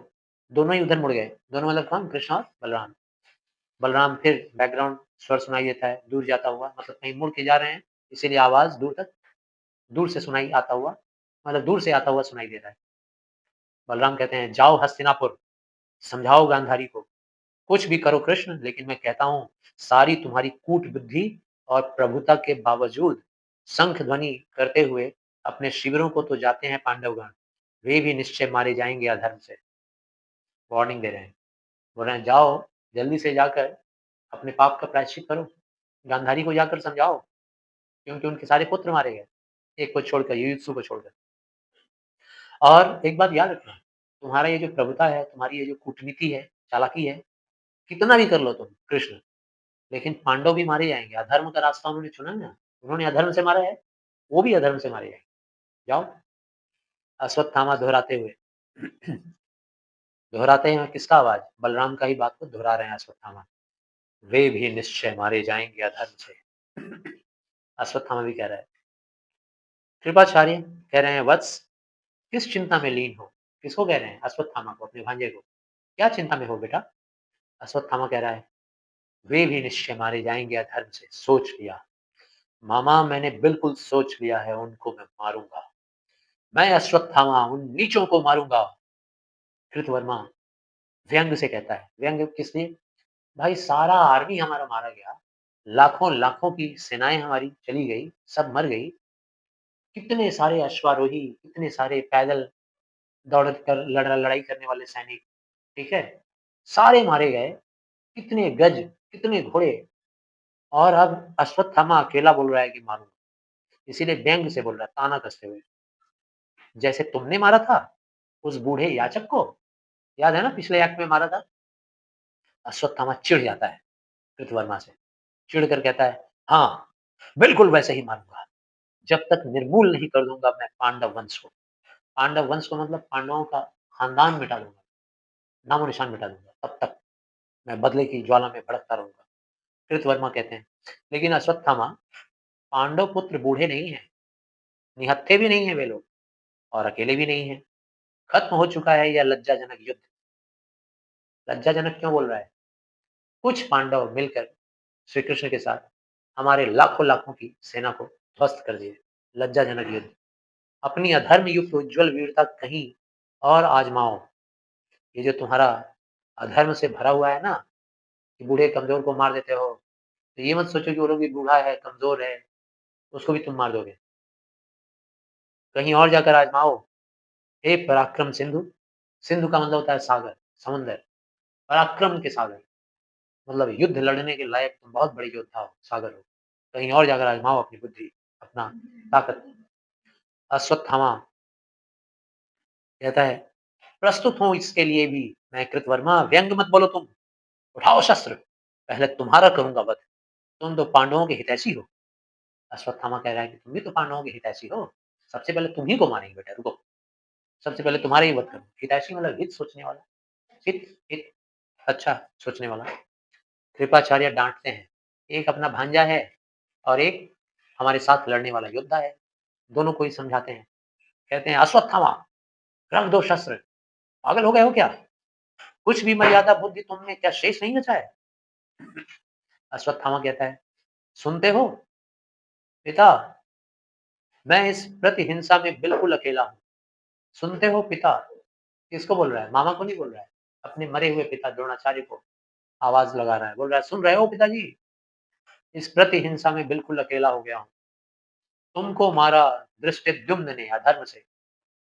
दोनों ही उधर मुड़ गए। दोनों मतलब कौन? कृष्ण और बलराम। बलराम फिर बैकग्राउंड स्वर सुनाई देता है, दूर जाता हुआ, मतलब कहीं मुड़ के जा रहे हैं, इसीलिए आवाज दूर तक, दूर से सुनाई आता हुआ, मतलब दूर से आता हुआ सुनाई दे रहा है। बलराम कहते हैं, जाओ हस्तिनापुर, समझाओ गांधारी को। कुछ भी करो कृष्ण, लेकिन मैं कहता हूँ, सारी तुम्हारी कूट बुद्धि और प्रभुता के बावजूद शंख ध्वनि करते हुए अपने शिविरों को तो जाते हैं पांडवगण, वे भी निश्चय मारे जाएंगे अधर्म से। वार्निंग दे रहे हैं। बोल रहे हैं, जाओ जल्दी से जाकर अपने पाप का प्रायश्चित करो, गांधारी को जाकर समझाओ, क्योंकि उनके सारे पुत्र मारे गए, एक को छोड़कर, युयुत्सु को छोड़कर। और एक बात याद रखना, तुम्हारा ये जो प्रभुता है, तुम्हारी ये जो कूटनीति है, चालाकी है, कितना भी कर लो तुम कृष्ण, लेकिन पांडव भी मारे जाएँगे, अधर्म का रास्ता उन्होंने चुना है ना, उन्होंने अधर्म से मारा है, वो भी अधर्म से मारे जाएँगे। जाओ, अश्वत्थामा दोहराते हुए दोहराते हैं किसका आवाज़? बलराम का ही बात को दोहरा रहे हैं अश्वत्थामा। वे भी निश्चय मारे जाएँगे अधर्म से। अश्वत्थामा भी कह रहा है। कृपाचार्य कह रहे हैं, वत्स, किस चिंता में लीन हो? किसको कह रहे हैं? अश्वत्थामा को, अपने भांजे को। क्या चिंता में हो बेटा? अश्वत्थामा कह रहा है, वे भी निश्चय मारे जाएँगे अधर्म से, सोच लिया। मामा, मैंने बिल्कुल सोच लिया है, उनको मैं मारूँगा। मैं अश्वत्थामा उन नीचों को मारूँगा। कृतवर्मा व्यंग से कहता है। व्यंग किस लिए? भाई, सारा आर्मी हमारा मारा गया, लाखों-लाखों की सेनाएँ हमारी चली गई, सब मर गई। कितने सारे अश्वारोही, कितने सारे पैदल दौड़ कर लड़ाई करने वाले सैनिक, ठीक है? सारे मारे गए, कितने गज, कितने घोड़े, और अब अश्वत्थामा अकेला बोल रहा है कि मारूँगा। इसीलिए व्यंग से बोल रहा है, ताना कसते हुए। जैसे तुमने मारा था उस बूढ़े याचक को, याद है ना पिछले एक्ट में मारा था? अश्वत्थामा चिढ़ जाता है कृतवर्मा से, चिढ़कर कहता है, हाँ, बिल्कुल वैसे ही मारूँगा। जब तक निर्मूल नहीं कर दूँगा मैं पांडव वंश को। पांडव वंश को मतलब पांडवों का खानदान मिटा दूँगा, नामो-निशान मिटा दूँगा, तब तक मैं बदले की ज्वाला में भड़कता रहूँगा। कृतवर्मा कहते हैं, लेकिन अश्वत्थामा, पांडव पुत्र बूढ़े नहीं हैं, निहत्थे भी नहीं हैं वे लोग, और अकेले भी नहीं हैं। खत्म हो चुका है यह लज्जाजनक युद्ध। लज्जाजनक क्यों बोल रहा है? कुछ पांडव मिलकर श्री कृष्ण के साथ हमारे लाखों-लाखों की सेना को ध्वस्त कर दिए। लज्जाजनक युद्ध। अपनी अधर्म युक्त उज्ज्वल वीरता कहीं और आजमाओ। ये जो तुम्हारा अधर्म से भरा हुआ है ना, कि बूढ़े कमज़ोर को मार देते हो, तो ये मत सोचो कि वो लोग भी बूढ़ा है, कमज़ोर है, उसको भी तुम मार दोगे। कहीं और जाकर आजमाओ। हे पराक्रम सिंधु, सिंधु का मतलब होता है सागर, समुंदर। पराक्रम के सागर, मतलब युद्ध लड़ने के लायक तुम बहुत बड़े योद्धा हो, सागर हो। कहीं और जाकर आजमाओ अपनी बुद्धि, अपना ताकत। अश्वत्थामा कहता है, प्रस्तुत हूँ इसके लिए भी मैं कृतवर्मा, व्यंग मत बोलो तुम। उठाओ शस्त्र, पहले तुम्हारा करूँगा वध। तुम तो पांडवों के हितैषी हो। अश्वत्थामा कह रहा है कि तुम भी तो पांडवों के हितैषी हो। सबसे पहले तुम ही को मारेंगे बेटा, रुको। सबसे पहले तुम्हारा ही वध करूँ। हितैषी मतलब हित सोचने वाला, हित हित अच्छा सोचने वाला। कृपाचार्य डाँटते हैं, एक अपना भांजा है और एक हमारे साथ लड़ने वाला योद्धा है। दोनों को ही समझाते हैं। कहते हैं, अश्वत्थामा, रख दो शस्त्र। पागल हो गए हो क्या? कुछ भी मर्यादा बुद्धि तुम में क्या शेष नहीं बचा है? अश्वत्थामा कहता है, सुनते हो पिता, मैं इस प्रतिहिंसा में बिल्कुल अकेला हूँ। सुनते हो पिता? किसको बोल रहा है? मामा को नहीं बोल रहा है। अपने मरे हुए पिता द्रोणाचार्य को आवाज़ लगा रहा है। बोल रहा है, सुन रहे हो पिताजी? इस प्रतिहिंसा में बिल्कुल अकेला हो गया हूँ। तुमको मारा धृष्टद्युम्न ने अधर्म से।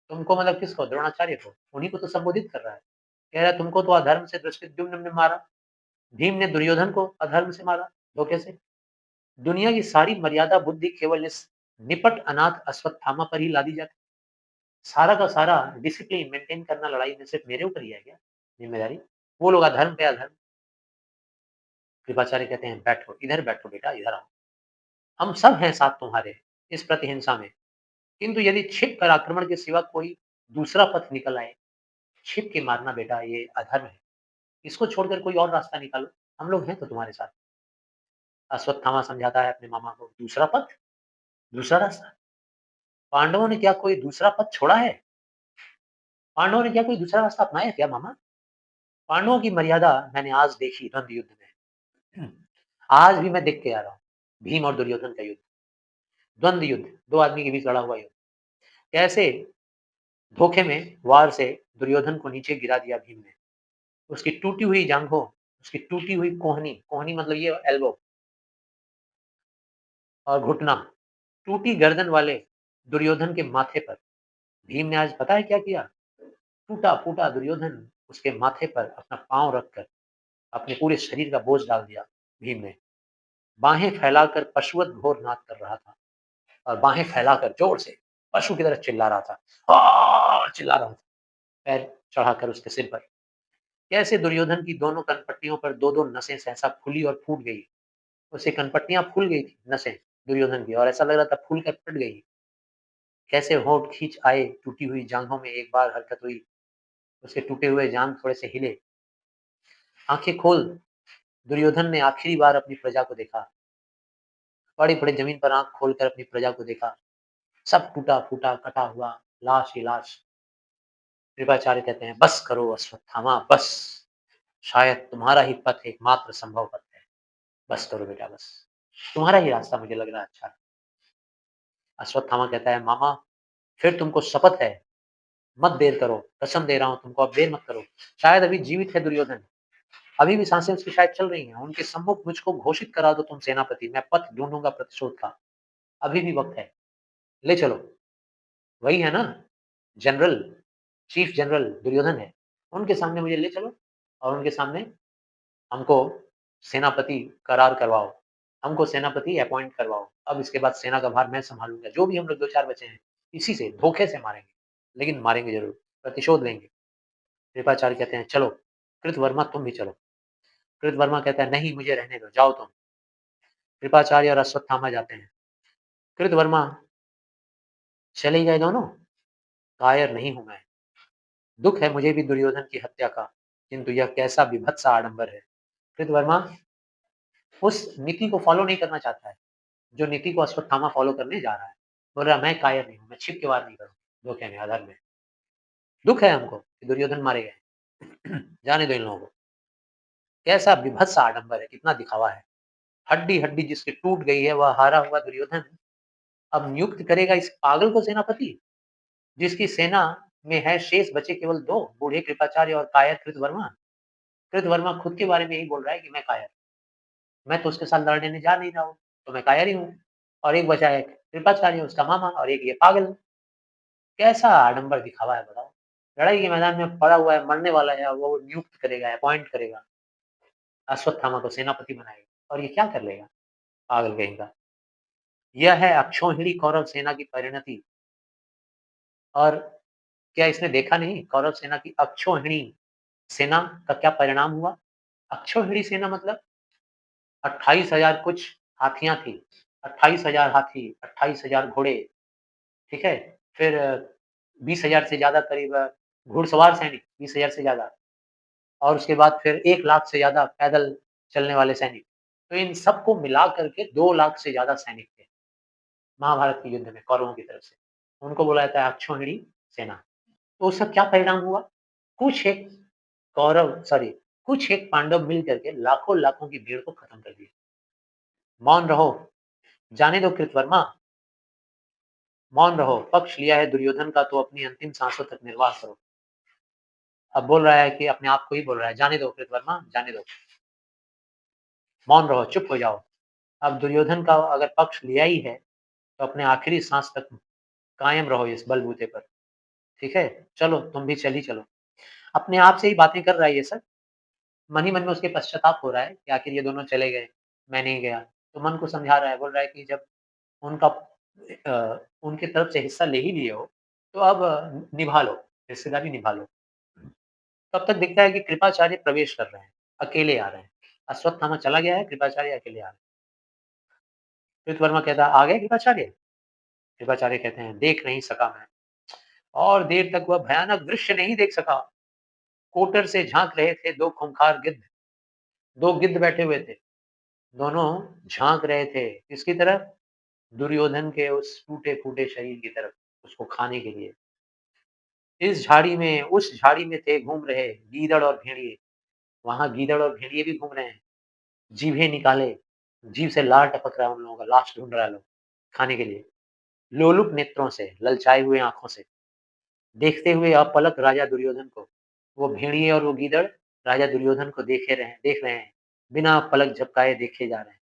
तुमको मतलब किसको? द्रोणाचार्य को। उन्हीं को तो संबोधित कर रहा है। कह रहा है, तुमको तो अधर्म से धृष्टद्युम्न ने मारा। भीम ने दुर्योधन को अधर्म से मारा, धोखे से। दुनिया की सारी मर्यादा बुद्धि केवल इस निपट अनाथ अश्वत्थामा पर ही लादी जाती। सारा का सारा डिसिप्लिन मेंटेन करना लड़ाई में सिर्फ मेरे ऊपर ही है क्या जिम्मेदारी? वो लोग अधर्म पे अधर्म। कृपाचार्य कहते हैं, बैठो, इधर बैठो बेटा, इधर आओ। हम सब हैं साथ तुम्हारे इस प्रतिहिंसा में। किंतु यदि छिप कर आक्रमण के सिवा कोई दूसरा पथ निकल आए, छिप के मारना बेटा ये अधर्म है। इसको छोड़कर कोई और रास्ता निकालो, हम लोग हैं तो तुम्हारे साथ। अश्वत्थामा समझाता है अपने मामा को, दूसरा पथ, दूसरा रास्ता। पांडवों ने क्या कोई दूसरा पथ छोड़ा है? पांडवों ने क्या कोई दूसरा रास्ता अपनाया क्या मामा? पांडवों की मर्यादा मैंने आज देखी द्वंद्व युद्ध में। आज भी मैं देख के आ रहा हूँ। भीम और दुर्योधन का युद्ध, द्वंद्व युद्ध, दो आदमी के बीच लड़ा हुआ युद्ध। कैसे धोखे में वार से दुर्योधन को नीचे गिरा दिया भीम ने। उसकी टूटी हुई जांघों, उसकी टूटी हुई कोहनी, कोहनी मतलब ये एल्बो और घुटना, टूटी गर्दन वाले दुर्योधन के माथे पर भीम ने आज पता है क्या किया? टूटा-फूटा दुर्योधन उसके माथे पर अपना पाँव रखकर अपने पूरे शरीर का बोझ डाल दिया भीम ने। बाहें फैलाकर पशुवत घोर नाद कर रहा था और बाहें फैलाकर जोर से पशु की तरह चिल्ला रहा था। चिल्ला रहा था, पैर चढ़ाकर उसके सिर पर। कैसे दुर्योधन की दोनों कनपट्टियों पर 2-2 नसें सहसा फूली और फूट गई। उसकी कनपट्टियाँ फूल गई थी, नसें दुर्योधन की, और ऐसा लग रहा था फूल कर फट गई। कैसे होंठ खींच आए, टूटी हुई जाँघों में एक बार हरकत हुई, उसके टूटे हुए जाँघ थोड़े से हिले। आँखें खोल, दुर्योधन ने आखिरी बार अपनी प्रजा को देखा। पड़े-पड़े ज़मीन पर आँख खोलकर अपनी प्रजा को देखा। सब टूटा-फूटा, कटा हुआ, लाश ही लाश। कृपाचार्य कहते हैं, "बस करो अश्वत्थामा, बस। शायद तुम्हारा ही पथ एकमात्र संभव पथ है। बस करो बेटा बस। तुम्हारा ही रास्ता मुझे लग रहा है अच्छा।" अश्वत्थामा कहता है, "मामा, फिर तुमको शपथ है, मत देर करो। कसम दे रहा हूँ तुमको, अब देर मत करो। शायद अभी जीवित है दुर्योधन। अभी भी सांसें उसकी शायद चल रही हैं। उनके सम्मुख मुझको घोषित करा दो तुम सेनापति। मैं पथ ढूँढूँगा प्रतिशोध का। अभी भी वक़्त है। ले चलो।" वही है ना, जनरल, चीफ जनरल दुर्योधन है। उनके सामने मुझे ले चलो और उनके सामने हमको सेनापति करार करवाओ। हमको सेनापति अपॉइंट करवाओ। अब इसके बाद सेना का भार मैं सँभालूँगा। जो भी हम लोग 2-4 बचे हैं, इसी से धोखे से मारेंगे, लेकिन मारेंगे ज़रूर, प्रतिशोध लेंगे। कृपाचार्य कहते हैं, "चलो, कृतवर्मा तुम भी चलो।" कृतवर्मा कहता है, "नहीं, मुझे रहने दो, जाओ तुम।" कृपाचार्य और अश्वत्थामा जाते हैं। कृतवर्मा, चले गए दोनों? कायर नहीं हूँ मैं। दुःख है मुझे भी दुर्योधन की हत्या का, किंतु यह कैसा बीभत्स आडंबर है। कृतवर्मा उस नीति को फ़ॉलो नहीं करना चाहता है, जो नीति को अश्वत्थामा फ़ॉलो करने जा रहा है। बोल रहा है, मैं कायर नहीं हूँ, मैं छिप के वार नहीं करूँगा, धोखे में, अधर्म में। दुःख है हमको कि दुर्योधन मारे गए। जाने दो इन लोगों को। कैसा बीभत्स आडंबर है, कितना दिखावा है। हड्डी-हड्डी जिसकी टूट गई है, वह हारा हुआ दुर्योधन अब नियुक्त करेगा इस पागल को सेनापति, जिसकी सेना में है शेष बचे केवल 2, बूढ़े कृपाचार्य और कायर कृतवर्मा। कृतवर्मा खुद के बारे में यही बोल रहा है कि मैं कायर, मैं तो उसके साथ लड़ने जा नहीं रहा हूँ, तो मैं कायर ही हूँ। और एक बचा है कृपाचार्य, उसका मामा, और एक ये पागल। कैसा आडंबर दिखावा है बताओ। लड़ाई के मैदान में पड़ा हुआ है, मरने वाला है, और वो नियुक्त करेगा, अपॉइंट करेगा, अश्वत्थामा को सेनापति बनाएगा, और ये क्या कर लेगा, पागल कहीं का। यह है अक्षौहिणी कौरव सेना की परिणति। और क्या इसने देखा नहीं, कौरव सेना की अक्षौहिणी सेना का क्या परिणाम हुआ। अक्षौहिणी सेना मतलब 28,000 कुछ हाथियां थी, 28,000 हाथी, 28,000 घोड़े, ठीक है। फिर 20,000 से ज्यादा करीब घुड़सवार सैनिक, 20,000 से ज्यादा, और उसके बाद फिर 1 लाख से ज्यादा पैदल चलने वाले सैनिक। तो इन सबको मिला करके 2 लाख से ज्यादा सैनिक थे महाभारत के युद्ध में कौरवों की तरफ से। उनको बोला जाता है अक्षौहिणी सेना। तो उसका क्या परिणाम हुआ? कुछ एक कुछ एक पांडव मिल करके लाखों-लाखों की भीड़ को खत्म कर दिया। मौन रहो, जाने दो कृतवर्मा, मौन रहो, पक्ष लिया है दुर्योधन का तो अपनी अंतिम सांसों तक निर्वाह करो। अब बोल रहा है कि अपने आप को ही बोल रहा है, जाने दो कृतवर्मा, जाने दो, मौन रहो, चुप हो जाओ। अब दुर्योधन का अगर पक्ष लिया ही है, तो अपने आखिरी सांस तक कायम रहो इस बलबूते पर, ठीक है? चलो, तुम भी चल ही चलो। अपने आप से ही बातें कर रहा है ये सब। मन ही मन में उसके पश्चाताप हो रहा है कि आखिर ये दोनों चले गए, मैं नहीं गया। तो मन को समझा रहा है, बोल रहा है कि जब उनका उनकी तरफ से हिस्सा ले ही लिए हो, तो अब निभा लो, हिस्सेदारी निभा लो। तब तक दिखता है कि कृपाचार्य प्रवेश कर रहे हैं, अकेले आ रहे हैं। अश्वत्थामा चला गया है, कृपाचार्य अकेले आ रहे हैं। कृतवर्मा कहता है, "आ गए कृपाचार्य?" कृपाचार्य कहते हैं, "देख नहीं सका मैं, और देर तक वह भयानक दृश्य नहीं देख सका। कोटर से झाँक रहे थे 2 खूंखार गिद्ध, 2 गिद्ध बैठे हुए थे। दोनों झाँक रहे थे, किसकी तरफ? दुर्योधन के उस टूटे-फूटे शरीर की तरफ, उसको खाने के लिए। इस झाड़ी में, उस झाड़ी में थे घूम रहे गीदड़ और भेड़िए। वहाँ गीदड़ और भेड़िए भी घूम रहे हैं। जीभें निकाले, जीभ से लार टपक रहा है उन लोगों का, लाश ढूँढ रहा है लोग, खाने के लिए। लोलुप नेत्रों से, ललचाए हुए आँखों से, देखते हुए अपलक राजा दुर्योधन को। वो भेड़िए और वो गीदड़ राजा दुर्योधन को देख रहे हैं, बिना पलक झपकाए देखे जा रहे हैं।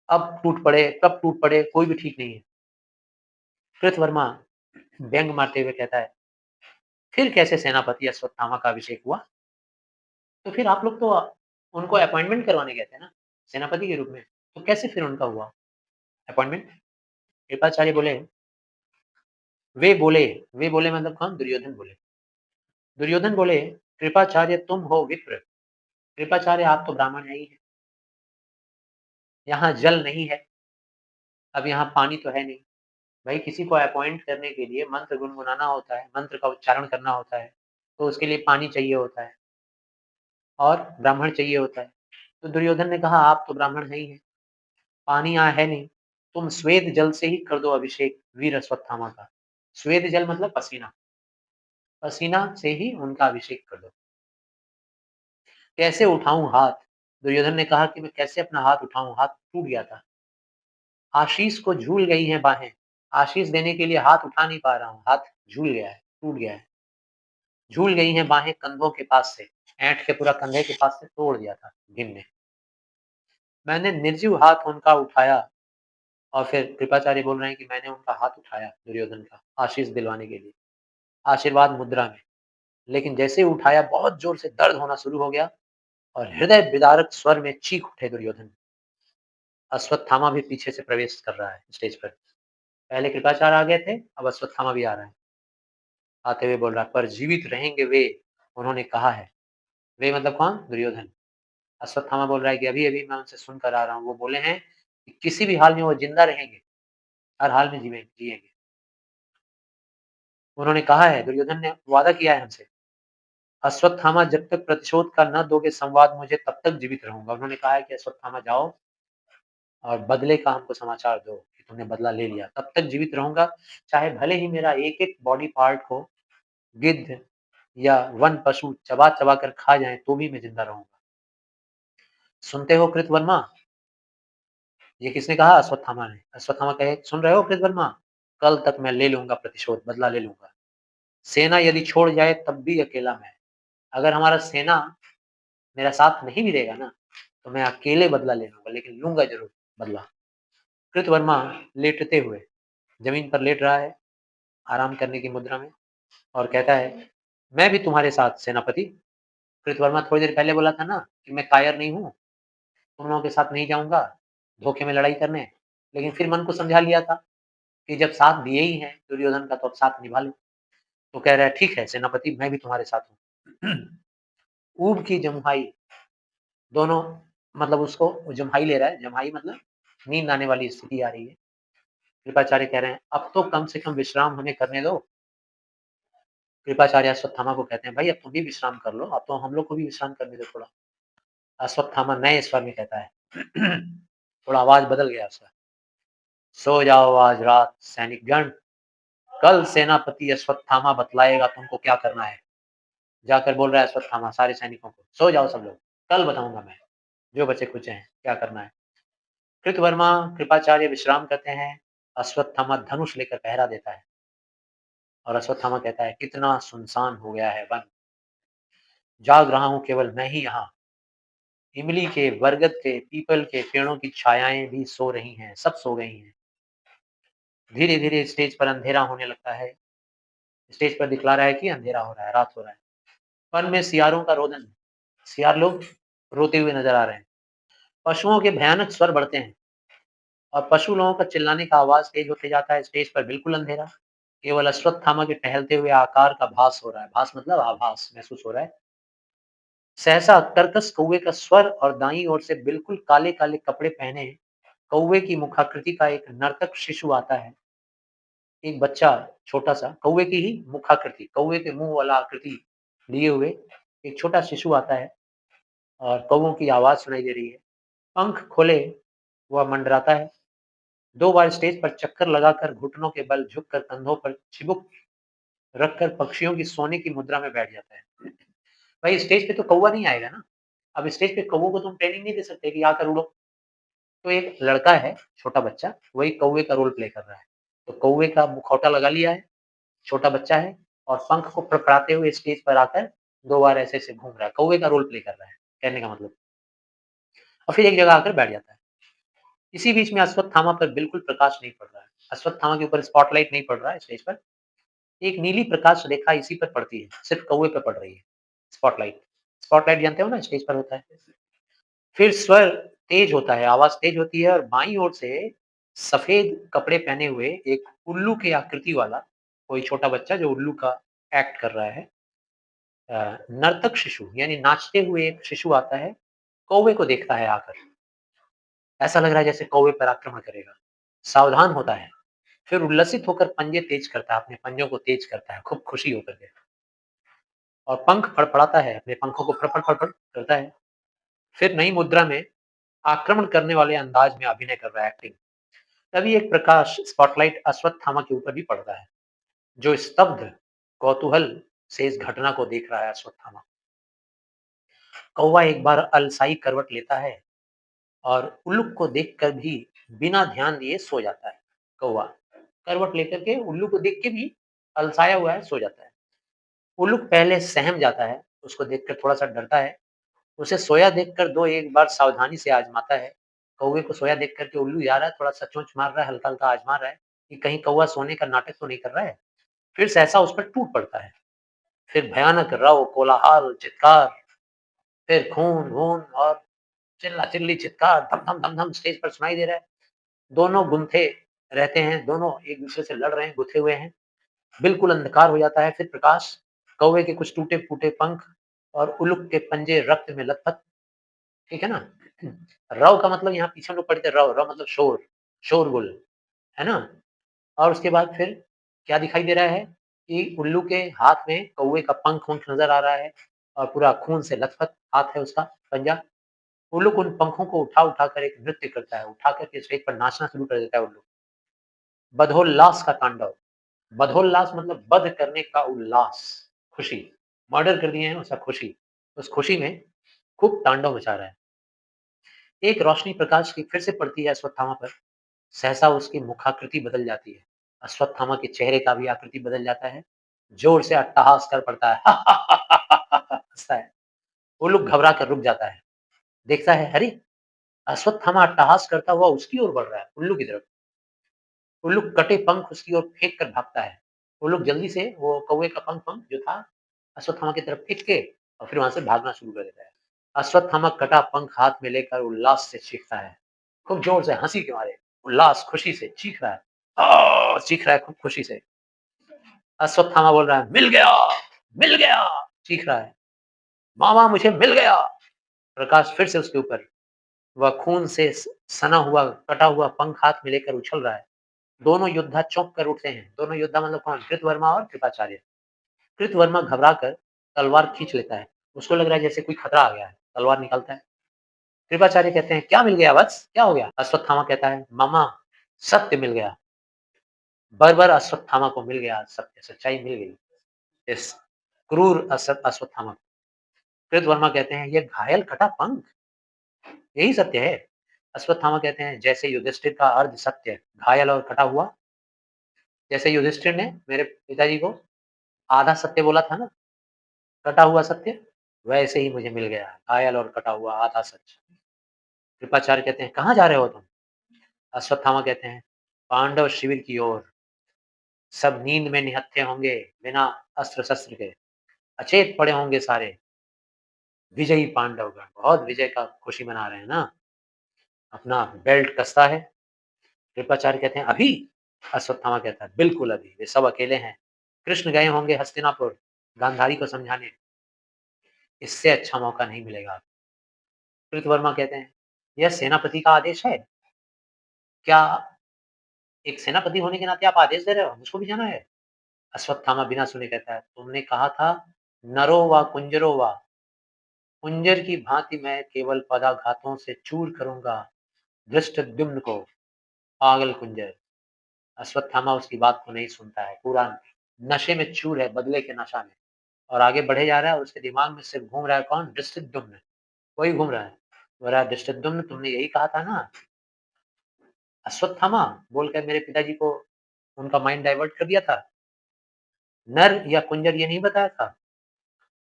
अब टूट पड़े, कब टूट पड़े, कोई भी ठीक नहीं है। कृतवर्मा व्यंग मारते हुए कहता है, फिर कैसे सेनापति अश्वत्थामा का अभिषेक हुआ? तो फिर आप लोग तो उनको अपॉइंटमेंट करवाने गए थे ना, सेनापति के रूप में, तो कैसे फिर उनका हुआ अपॉइंटमेंट? कृपाचार्य बोले, वे बोले, वे बोले मतलब कौन? दुर्योधन बोले। दुर्योधन बोले, कृपाचार्य तुम हो विप्र, कृपाचार्य आप तो ब्राह्मण है ही हैं। यहाँ जल नहीं है, अब यहाँ पानी तो है नहीं। भाई किसी को अपॉइंट करने के लिए मंत्र गुनगुनाना होता है, मंत्र का उच्चारण करना होता है, तो उसके लिए पानी चाहिए होता है और ब्राह्मण चाहिए होता है। तो दुर्योधन ने कहा आप तो ब्राह्मण नहीं हैं, पानी यहाँ है नहीं, तुम स्वेद जल से ही कर दो अभिषेक वीर अश्वत्थामा का। स्वेद जल मतलब पसीना, पसीना से ही उनका अभिषेक कर दो। कैसे उठाऊँ हाथ? दुर्योधन ने कहा कि मैं कैसे अपना हाथ उठाऊँ? हाथ टूट गया था। आशीष को झूल गई हैं बाहें, आशीष देने के लिए हाथ उठा नहीं पा रहा हूँ, हाथ झूल गया है, टूट गया है। झूल गई हैं बाहें कंधों के पास से, ऐंठ के पूरा कंधे के पास से तोड़ दिया था भीम ने। मैंने निर्जीव हाथ उनका उठाया और फिर कृपाचार्य बोल रहे हैं कि मैंने उनका हाथ उठाया दुर्योधन का, आशीष दिलवाने के लिए, आशीर्वाद मुद्रा में। लेकिन जैसे ही उठाया बहुत ज़ोर से दर्द होना शुरू हो गया और हृदय विदारक स्वर में चीख उठे दुर्योधन। अश्वत्थामा भी पीछे से प्रवेश कर रहा है स्टेज पर। पहले कृपाचार्य आ गए थे, अब अश्वत्थामा भी आ रहा है। आते हुए बोल रहा है, पर जीवित रहेंगे वे, उन्होंने कहा है। वे मतलब कौन? दुर्योधन। अश्वत्थामा बोल रहा है कि अभी-अभी मैं उनसे सुन कर आ रहा हूँ। वो बोले हैं कि किसी भी हाल में वो जिंदा रहेंगे, हर हाल में जिएंगे। उन्होंने कहा है, दुर्योधन ने वादा किया है हमसे। अश्वत्थामा जब तक प्रतिशोध का न दोगे संवाद मुझे तब तक जीवित रहूँगा। उन्होंने कहा है कि अश्वत्थामा जाओ और बदले का हमको समाचार दो कि तुमने बदला ले लिया, तब तक जीवित रहूँगा, चाहे भले ही मेरा एक-एक बॉडी पार्ट को गिद्ध या वन पशु चबा-चबा कर खा जाएँ तो भी मैं जिंदा रहूँगा। सुनते हो कृतवर्मा? ये किसने कहा? अश्वत्थामा ने। अश्वत्थामा कहे, सुन रहे हो कृतवर्मा? कल तक मैं ले लूँगा प्रतिशोध, बदला ले लूँगा। सेना यदि छोड़ जाए तब भी अकेला मैं। अगर हमारा सेना मेरा साथ नहीं भी देगा ना, तो मैं अकेले बदला ले लूँगा, लेकिन लूँगा ज़रूर बदला। कृतवर्मा लेटते हुए ज़मीन पर लेट रहा है, आराम करने की मुद्रा में और कहता है, मैं भी तुम्हारे साथ सेनापति। कृतवर्मा थोड़ी देर पहले बोला था ना कि मैं कायर नहीं हूँ, तुम लोगों के साथ नहीं जाऊँगा, धोखे में लड़ाई करने। लेकिन फिर मन को समझा लिया था कि जब साथ दिए ही हैं दुर्योधन का तो अब साथ निभा लो। तो कह रहा है, ठीक है सेनापति, मैं भी तुम्हारे साथ हूँ। ऊब की जम्हाई, दोनों मतलब उसको जम्हाई ले रहा है, जम्हाई मतलब नींद आने वाली स्थिति आ रही है। कृपाचार्य कह रहे हैं, अब तो कम से कम विश्राम हमें करने दो। कृपाचार्य अश्वत्थामा को कहते हैं, भाई अब तुम भी विश्राम कर लो, अब तो हम लोग को भी विश्राम करने दो थोड़ा। अश्वत्थामा नए स्वर में कहता है, थोड़ा आवाज बदल गया उसका। सो जाओ आज रात सैनिकगण, कल सेनापति अश्वत्थामा बतलाएगा तुमको क्या करना है। जाकर बोल रहा है अश्वत्थामा सारे सैनिकों को, सो जाओ सब लोग, कल बताऊंगा मैं, जो बचे खुचे हैं क्या करना है। कृतवर्मा कृपाचार्य विश्राम करते हैं, अश्वत्थामा धनुष लेकर पहरा देता है और अश्वत्थामा कहता है, कितना सुनसान हो गया है वन, जाग रहा हूँ केवल मैं ही यहाँ। इमली के, बरगद के, पीपल के पेड़ों की छायाएं भी सो रही हैं, सब सो गई हैं। धीरे धीरे स्टेज पर अंधेरा होने लगता है। स्टेज पर दिखला रहा है कि अंधेरा हो रहा है, रात हो रहा है। वन में सियारों का रोदन, सियार लोग रोते हुए नजर आ रहे हैं। पशुओं के भयानक स्वर बढ़ते हैं और पशु लोगों का चिल्लाने का आवाज तेज होते जाता है। स्टेज पर बिल्कुल अंधेरा, केवल अश्वत्थामा के टहलते हुए आकार का भास हो रहा है। भास मतलब आभास महसूस हो रहा है। सहसा कर्कश कौवे का स्वर और दाईं ओर से बिल्कुल काले काले कपड़े पहने कौवे की मुखाकृति का एक नर्तक शिशु आता है। एक बच्चा छोटा सा कौवे की ही मुखाकृति, कौवे के मुंह वाला आकृति लिए हुए एक छोटा शिशु आता है और कौवों की आवाज सुनाई दे रही है। पंख खोले वह मंडराता है। 2 बार स्टेज पर चक्कर लगाकर घुटनों के बल झुककर कंधों पर चिबुक रखकर पक्षियों की सोने की मुद्रा में बैठ जाता है। भाई स्टेज पे तो कौवा नहीं आएगा ना, अब स्टेज पे कौवों को तुम ट्रेनिंग नहीं दे सकते कि आकर उड़ो। तो एक लड़का है, छोटा बच्चा, वही कौवे का रोल प्ले कर रहा है। तो कौवे का मुखौटा लगा लिया है, छोटा बच्चा है और पंख को फड़फड़ाते हुए स्टेज पर आकर 2 बार ऐसे-ऐसे घूम रहा है, कौवे का रोल प्ले कर रहा है, कहने का मतलब। और फिर एक जगह आकर बैठ जाता है। इसी बीच में अश्वत्थामा पर बिल्कुल प्रकाश नहीं पड़ रहा है। अश्वत्थामा के ऊपर स्पॉटलाइट नहीं पड़ रहा है स्टेज पर। एक नीली प्रकाश रेखा इसी पर पड़ती है, सिर्फ कौवे पे पड़ रही है स्पॉटलाइट। स्पॉटलाइट जानते हो ना, स्टेज पर होता है। फिर स्वर तेज होता है, आवाज तेज होती है और बाईं ओर से सफेद कपड़े पहने हुए एक उल्लू की आकृति वाला कोई छोटा बच्चा जो उल्लू का एक्ट कर रहा है, नर्तक शिशु यानी नाचते हुए एक शिशु आता है, कौवे को देखता है आकर। ऐसा लग रहा है जैसे कौवे पर आक्रमण करेगा। सावधान होता है, फिर उल्लसित होकर पंजे तेज करता है, अपने पंजों को तेज करता है, खूब खुशी होकर के। और पंख फड़फड़ाता है, अपने पंखों को फड़फड़ फड़फड़ करता है। फिर नई मुद्रा में आक्रमण करने वाले अंदाज में अभिनय कर रहा है, एक्टिंग। तभी एक प्रकाश स्पॉटलाइट अश्वत्थामा के ऊपर भी पड़ता है, जो स्तब्ध कौतूहल से इस घटना को देख रहा है अश्वत्थामा। कौवा एक बार अलसाई करवट लेता है और उल्लू को देखकर भी बिना ध्यान दिए सो जाता है। कौवा करवट लेकर के उल्लू को देख के भी अलसाया हुआ है, सो जाता है। उल्लू पहले सहम जाता है, उसको देखकर थोड़ा-सा डरता है। उसे सोया देखकर दो एक बार सावधानी से आज़माता है। कौवे को सोया देख कर के उल्लू जा रहा है, थोड़ा-सा चोंच मार रहा है, हल्का-हल्का आज़मा रहा है कि कहीं कौवा सोने का नाटक तो नहीं कर रहा है। फिर सहसा उस पर टूट पड़ता है। फिर भयानक रव, कोलाहल, चित्कार, फिर खून-वून और चिल्ला-चिल्ली, चित्कार, धम-धम, धम-धम स्टेज पर सुनाई दे रहा है। दोनों गुंथे रहते हैं, दोनों एक-दूसरे से लड़ रहे हैं, गुथे हुए हैं। बिल्कुल अंधकार हो जाता है, फिर प्रकाश, कौवे के कुछ टूटे-फूटे पंख और उल्लू के पंजे रक्त में लथपथ, ठीक है ना? रव का मतलब यहाँ पीछे हम लोग पढ़ते रव, रव मतलब शोर, शोरगुल, है ना? और उसके बाद फिर क्या दिखाई दे रहा है कि उल्लू के हाथ में कौवे का पंख-वंख नज़र आ रहा है और पूरा खून से लथपथ हाथ है उसका, पंजा। उल्लू उन पंखों को उठा-उठा कर एक नृत्य करता है, उठा कर के स्टेज पर नाचना शुरू कर देता है उल्लू। बधोल्लास का तांडव, बधोल्लास मतलब वध करने का उल्लास, खुशी। मर्डर कर दिए हैं उसका खुशी। उस खुशी में खूब तांडव मचा रहा है। एक रोशनी प्रकाश की फिर से पड़ती है अश्वत्थामा पर। सहसा उसकी मुखाकृति बदल जाती है। अश्वत्थामा के चेहरे का भी आकृति बदल जाता है। जोर से अट्टहास कर पड़ता है। हँसता है। वो लोग घबरा कर रुक जाता है। देखता है, अरे! अश्वत्थामा अट्टहास करता हुआ उसकी ओर बढ़ रहा है, उल्लू की तरफ। उल्लू कटे पंख उसकी ओर फेंक कर भागता है। उल्लू जल्दी से वो कौवे का पंख-वंख जो था अश्वत्थामा की तरफ फेंक के और फिर वहाँ से भागना शुरू कर देता है। अश्वत्थामा कटा पंख हाथ में लेकर उल्लास से चीखता है। खूब जोर से हँसी के मारे, उल्लास खुशी से चीख रहा है। चीख रहा है खूब खुशी से। अश्वत्थामा बोल रहा है, मिल गया! मिल गया! चीख रहा है। मामा मुझे मिल गया! प्रकाश फिर से उसके ऊपर। वह खून से सना हुआ, कटा हुआ पंख हाथ में लेकर उछल रहा है। दोनों योद्धा चौंक कर उठते हैं। दोनों योद्धा मतलब कौन? कृतवर्मा और कृपाचार्य। कृतवर्मा घबरा कर तलवार खींच लेता है। उसको लग रहा है जैसे कोई खतरा आ गया है। तलवार निकालता है। कृपाचार्य कहते हैं, क्या मिल गया वत्स? क्या हो गया? अश्वत्थामा कहता है, मामा सत्य मिल गया। बर्बर अश्वत्थामा को मिल गया सत्य, सच्चाई मिल गई। इस क्रूर अश्वत्थामा को। कृतवर्मा कहते हैं, ये घायल कटा पंख, यही सत्य है। अश्वत्थामा कहते हैं, जैसे युधिष्ठिर का अर्ध सत्य, घायल और कटा हुआ, जैसे युधिष्ठिर ने मेरे पिताजी को आधा सत्य बोला था ना, कटा हुआ सत्य, वैसे ही मुझे मिल गया, घायल और कटा हुआ आधा सच। कृपाचार्य कहते हैं, कहाँ जा रहे हो तुम? अश्वत्थामा कहते हैं, पांडव शिविर की ओर। सब नींद में निहत्थे होंगे, बिना अस्त्र शस्त्र के, अचेत पड़े होंगे सारे। विजयी पांडवगण बहुत विजय का खुशी मना रहे हैं ना। अपना बेल्ट कसता है। कृपाचार्य कहते हैं, अभी? अश्वत्थामा कहता है, बिल्कुल अभी, वे सब अकेले हैं। कृष्ण गए होंगे हस्तिनापुर गांधारी को समझाने। इससे अच्छा मौका नहीं मिलेगा। कृतवर्मा कहते हैं, यह सेनापति का आदेश है? क्या एक सेनापति होने के नाते आप आदेश दे रहे हो? मुझको भी जाना है? अश्वत्थामा बिना सुने कहता है, तुमने कहा था नरो व कुंजरो व, कुंजर की भांति मैं केवल पदाघातों से चूर करूंगा धृष्टद्युम्न को। पागल कुंजर। अश्वत्थामा उसकी बात को नहीं सुनता है, पूरा नशे में चूर है, बदले के नशा में, और आगे बढ़े जा रहा है और उसके दिमाग में सिर्फ घूम रहा है कौन? धृष्टद्युम्न। वही घूम रहा है। बोल रहा है, धृष्टद्युम्न तुमने यही कहा था ना अश्वत्थामा, बोलकर मेरे पिताजी को उनका माइंड डाइवर्ट कर दिया था। नर या कुंजर ये नहीं बताया था।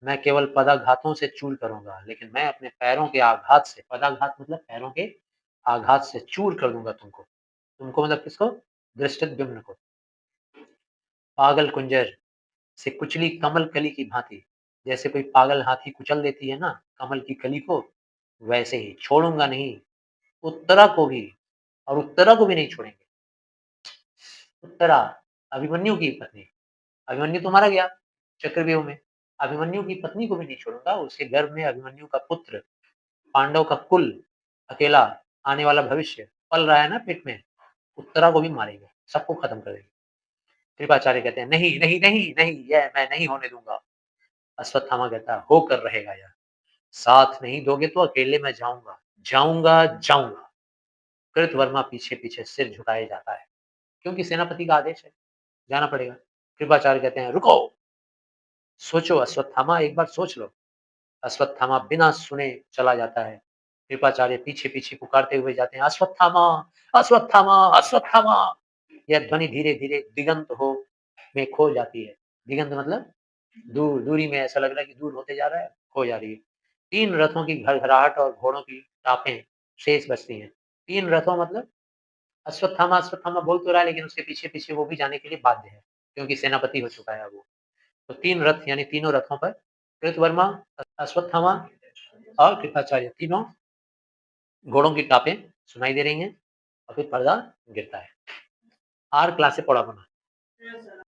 मैं केवल पदाघातों से चूर करूंगा, लेकिन मैं अपने पैरों के आघात से, पदाघात मतलब पैरों के आघात से चूर कर दूंगा तुमको। तुमको मतलब किसको? धृष्टद्युम्न को। पागल कुंजर से कुचली कमल कली की भांति, जैसे कोई पागल हाथी कुचल देती है ना कमल की कली को, वैसे ही छोड़ूंगा नहीं। उत्तरा को भी, और उत्तरा को भी नहीं छोड़ेंगे। उत्तरा, अभिमन्यु की पत्नी। अभिमन्यु तो मारा गया चक्रव्यूह में। अभिमन्यु की पत्नी को भी नहीं छोड़ूंगा। उसके गर्भ में अभिमन्यु का पुत्र, पांडव का कुल अकेला आने वाला भविष्य पल रहा है ना पेट में, उत्तरा को भी मारेंगे, सबको खत्म कर देंगे। कृपाचार्य कहते हैं नहीं, नहीं, नहीं, नहीं, यह मैं नहीं होने दूँगा। अश्वत्थामा कहता है होकर रहेगा यह, साथ नहीं दोगे तो अकेले मैं जाऊँगा, जाऊँगा, जाऊँगा। कृतवर्मा पीछे-पीछे सिर झुकाए जाता है, क्योंकि सेनापति का आदेश है, जाना पड़ेगा। कृपाचार्य कहते हैं रुको, सोचो अश्वत्थामा एक बार सोच लो। अश्वत्थामा बिना सुने चला जाता है। कृपाचार्य पीछे-पीछे पुकारते हुए जाते हैं अश्वत्थामा, अश्वत्थामा, अश्वत्थामा। यह ध्वनि धीरे-धीरे दिगंत हो में खो जाती है। दिगंत मतलब दूर, दूरी में ऐसा लग रहा है कि दूर होते जा रहा है, खो जा रही है। 3 रथों की घड़घड़ाहट और घोड़ों की टापें शेष बचती हैं। 3 रथों मतलब अश्वत्थामा, अश्वत्थामा बोल तो रहा है लेकिन उसके पीछे-पीछे वो भी जाने के लिए बाध्य है, क्योंकि सेनापति हो चुका है वो। तो 3 रथ यानी तीनों रथों पर कृतवर्मा, अश्वत्थामा और कृपाचार्य तीनों घोड़ों की टापें सुनाई दे रही हैं और फिर पर्दा गिरता है। आर क्लास से पढ़ा बना।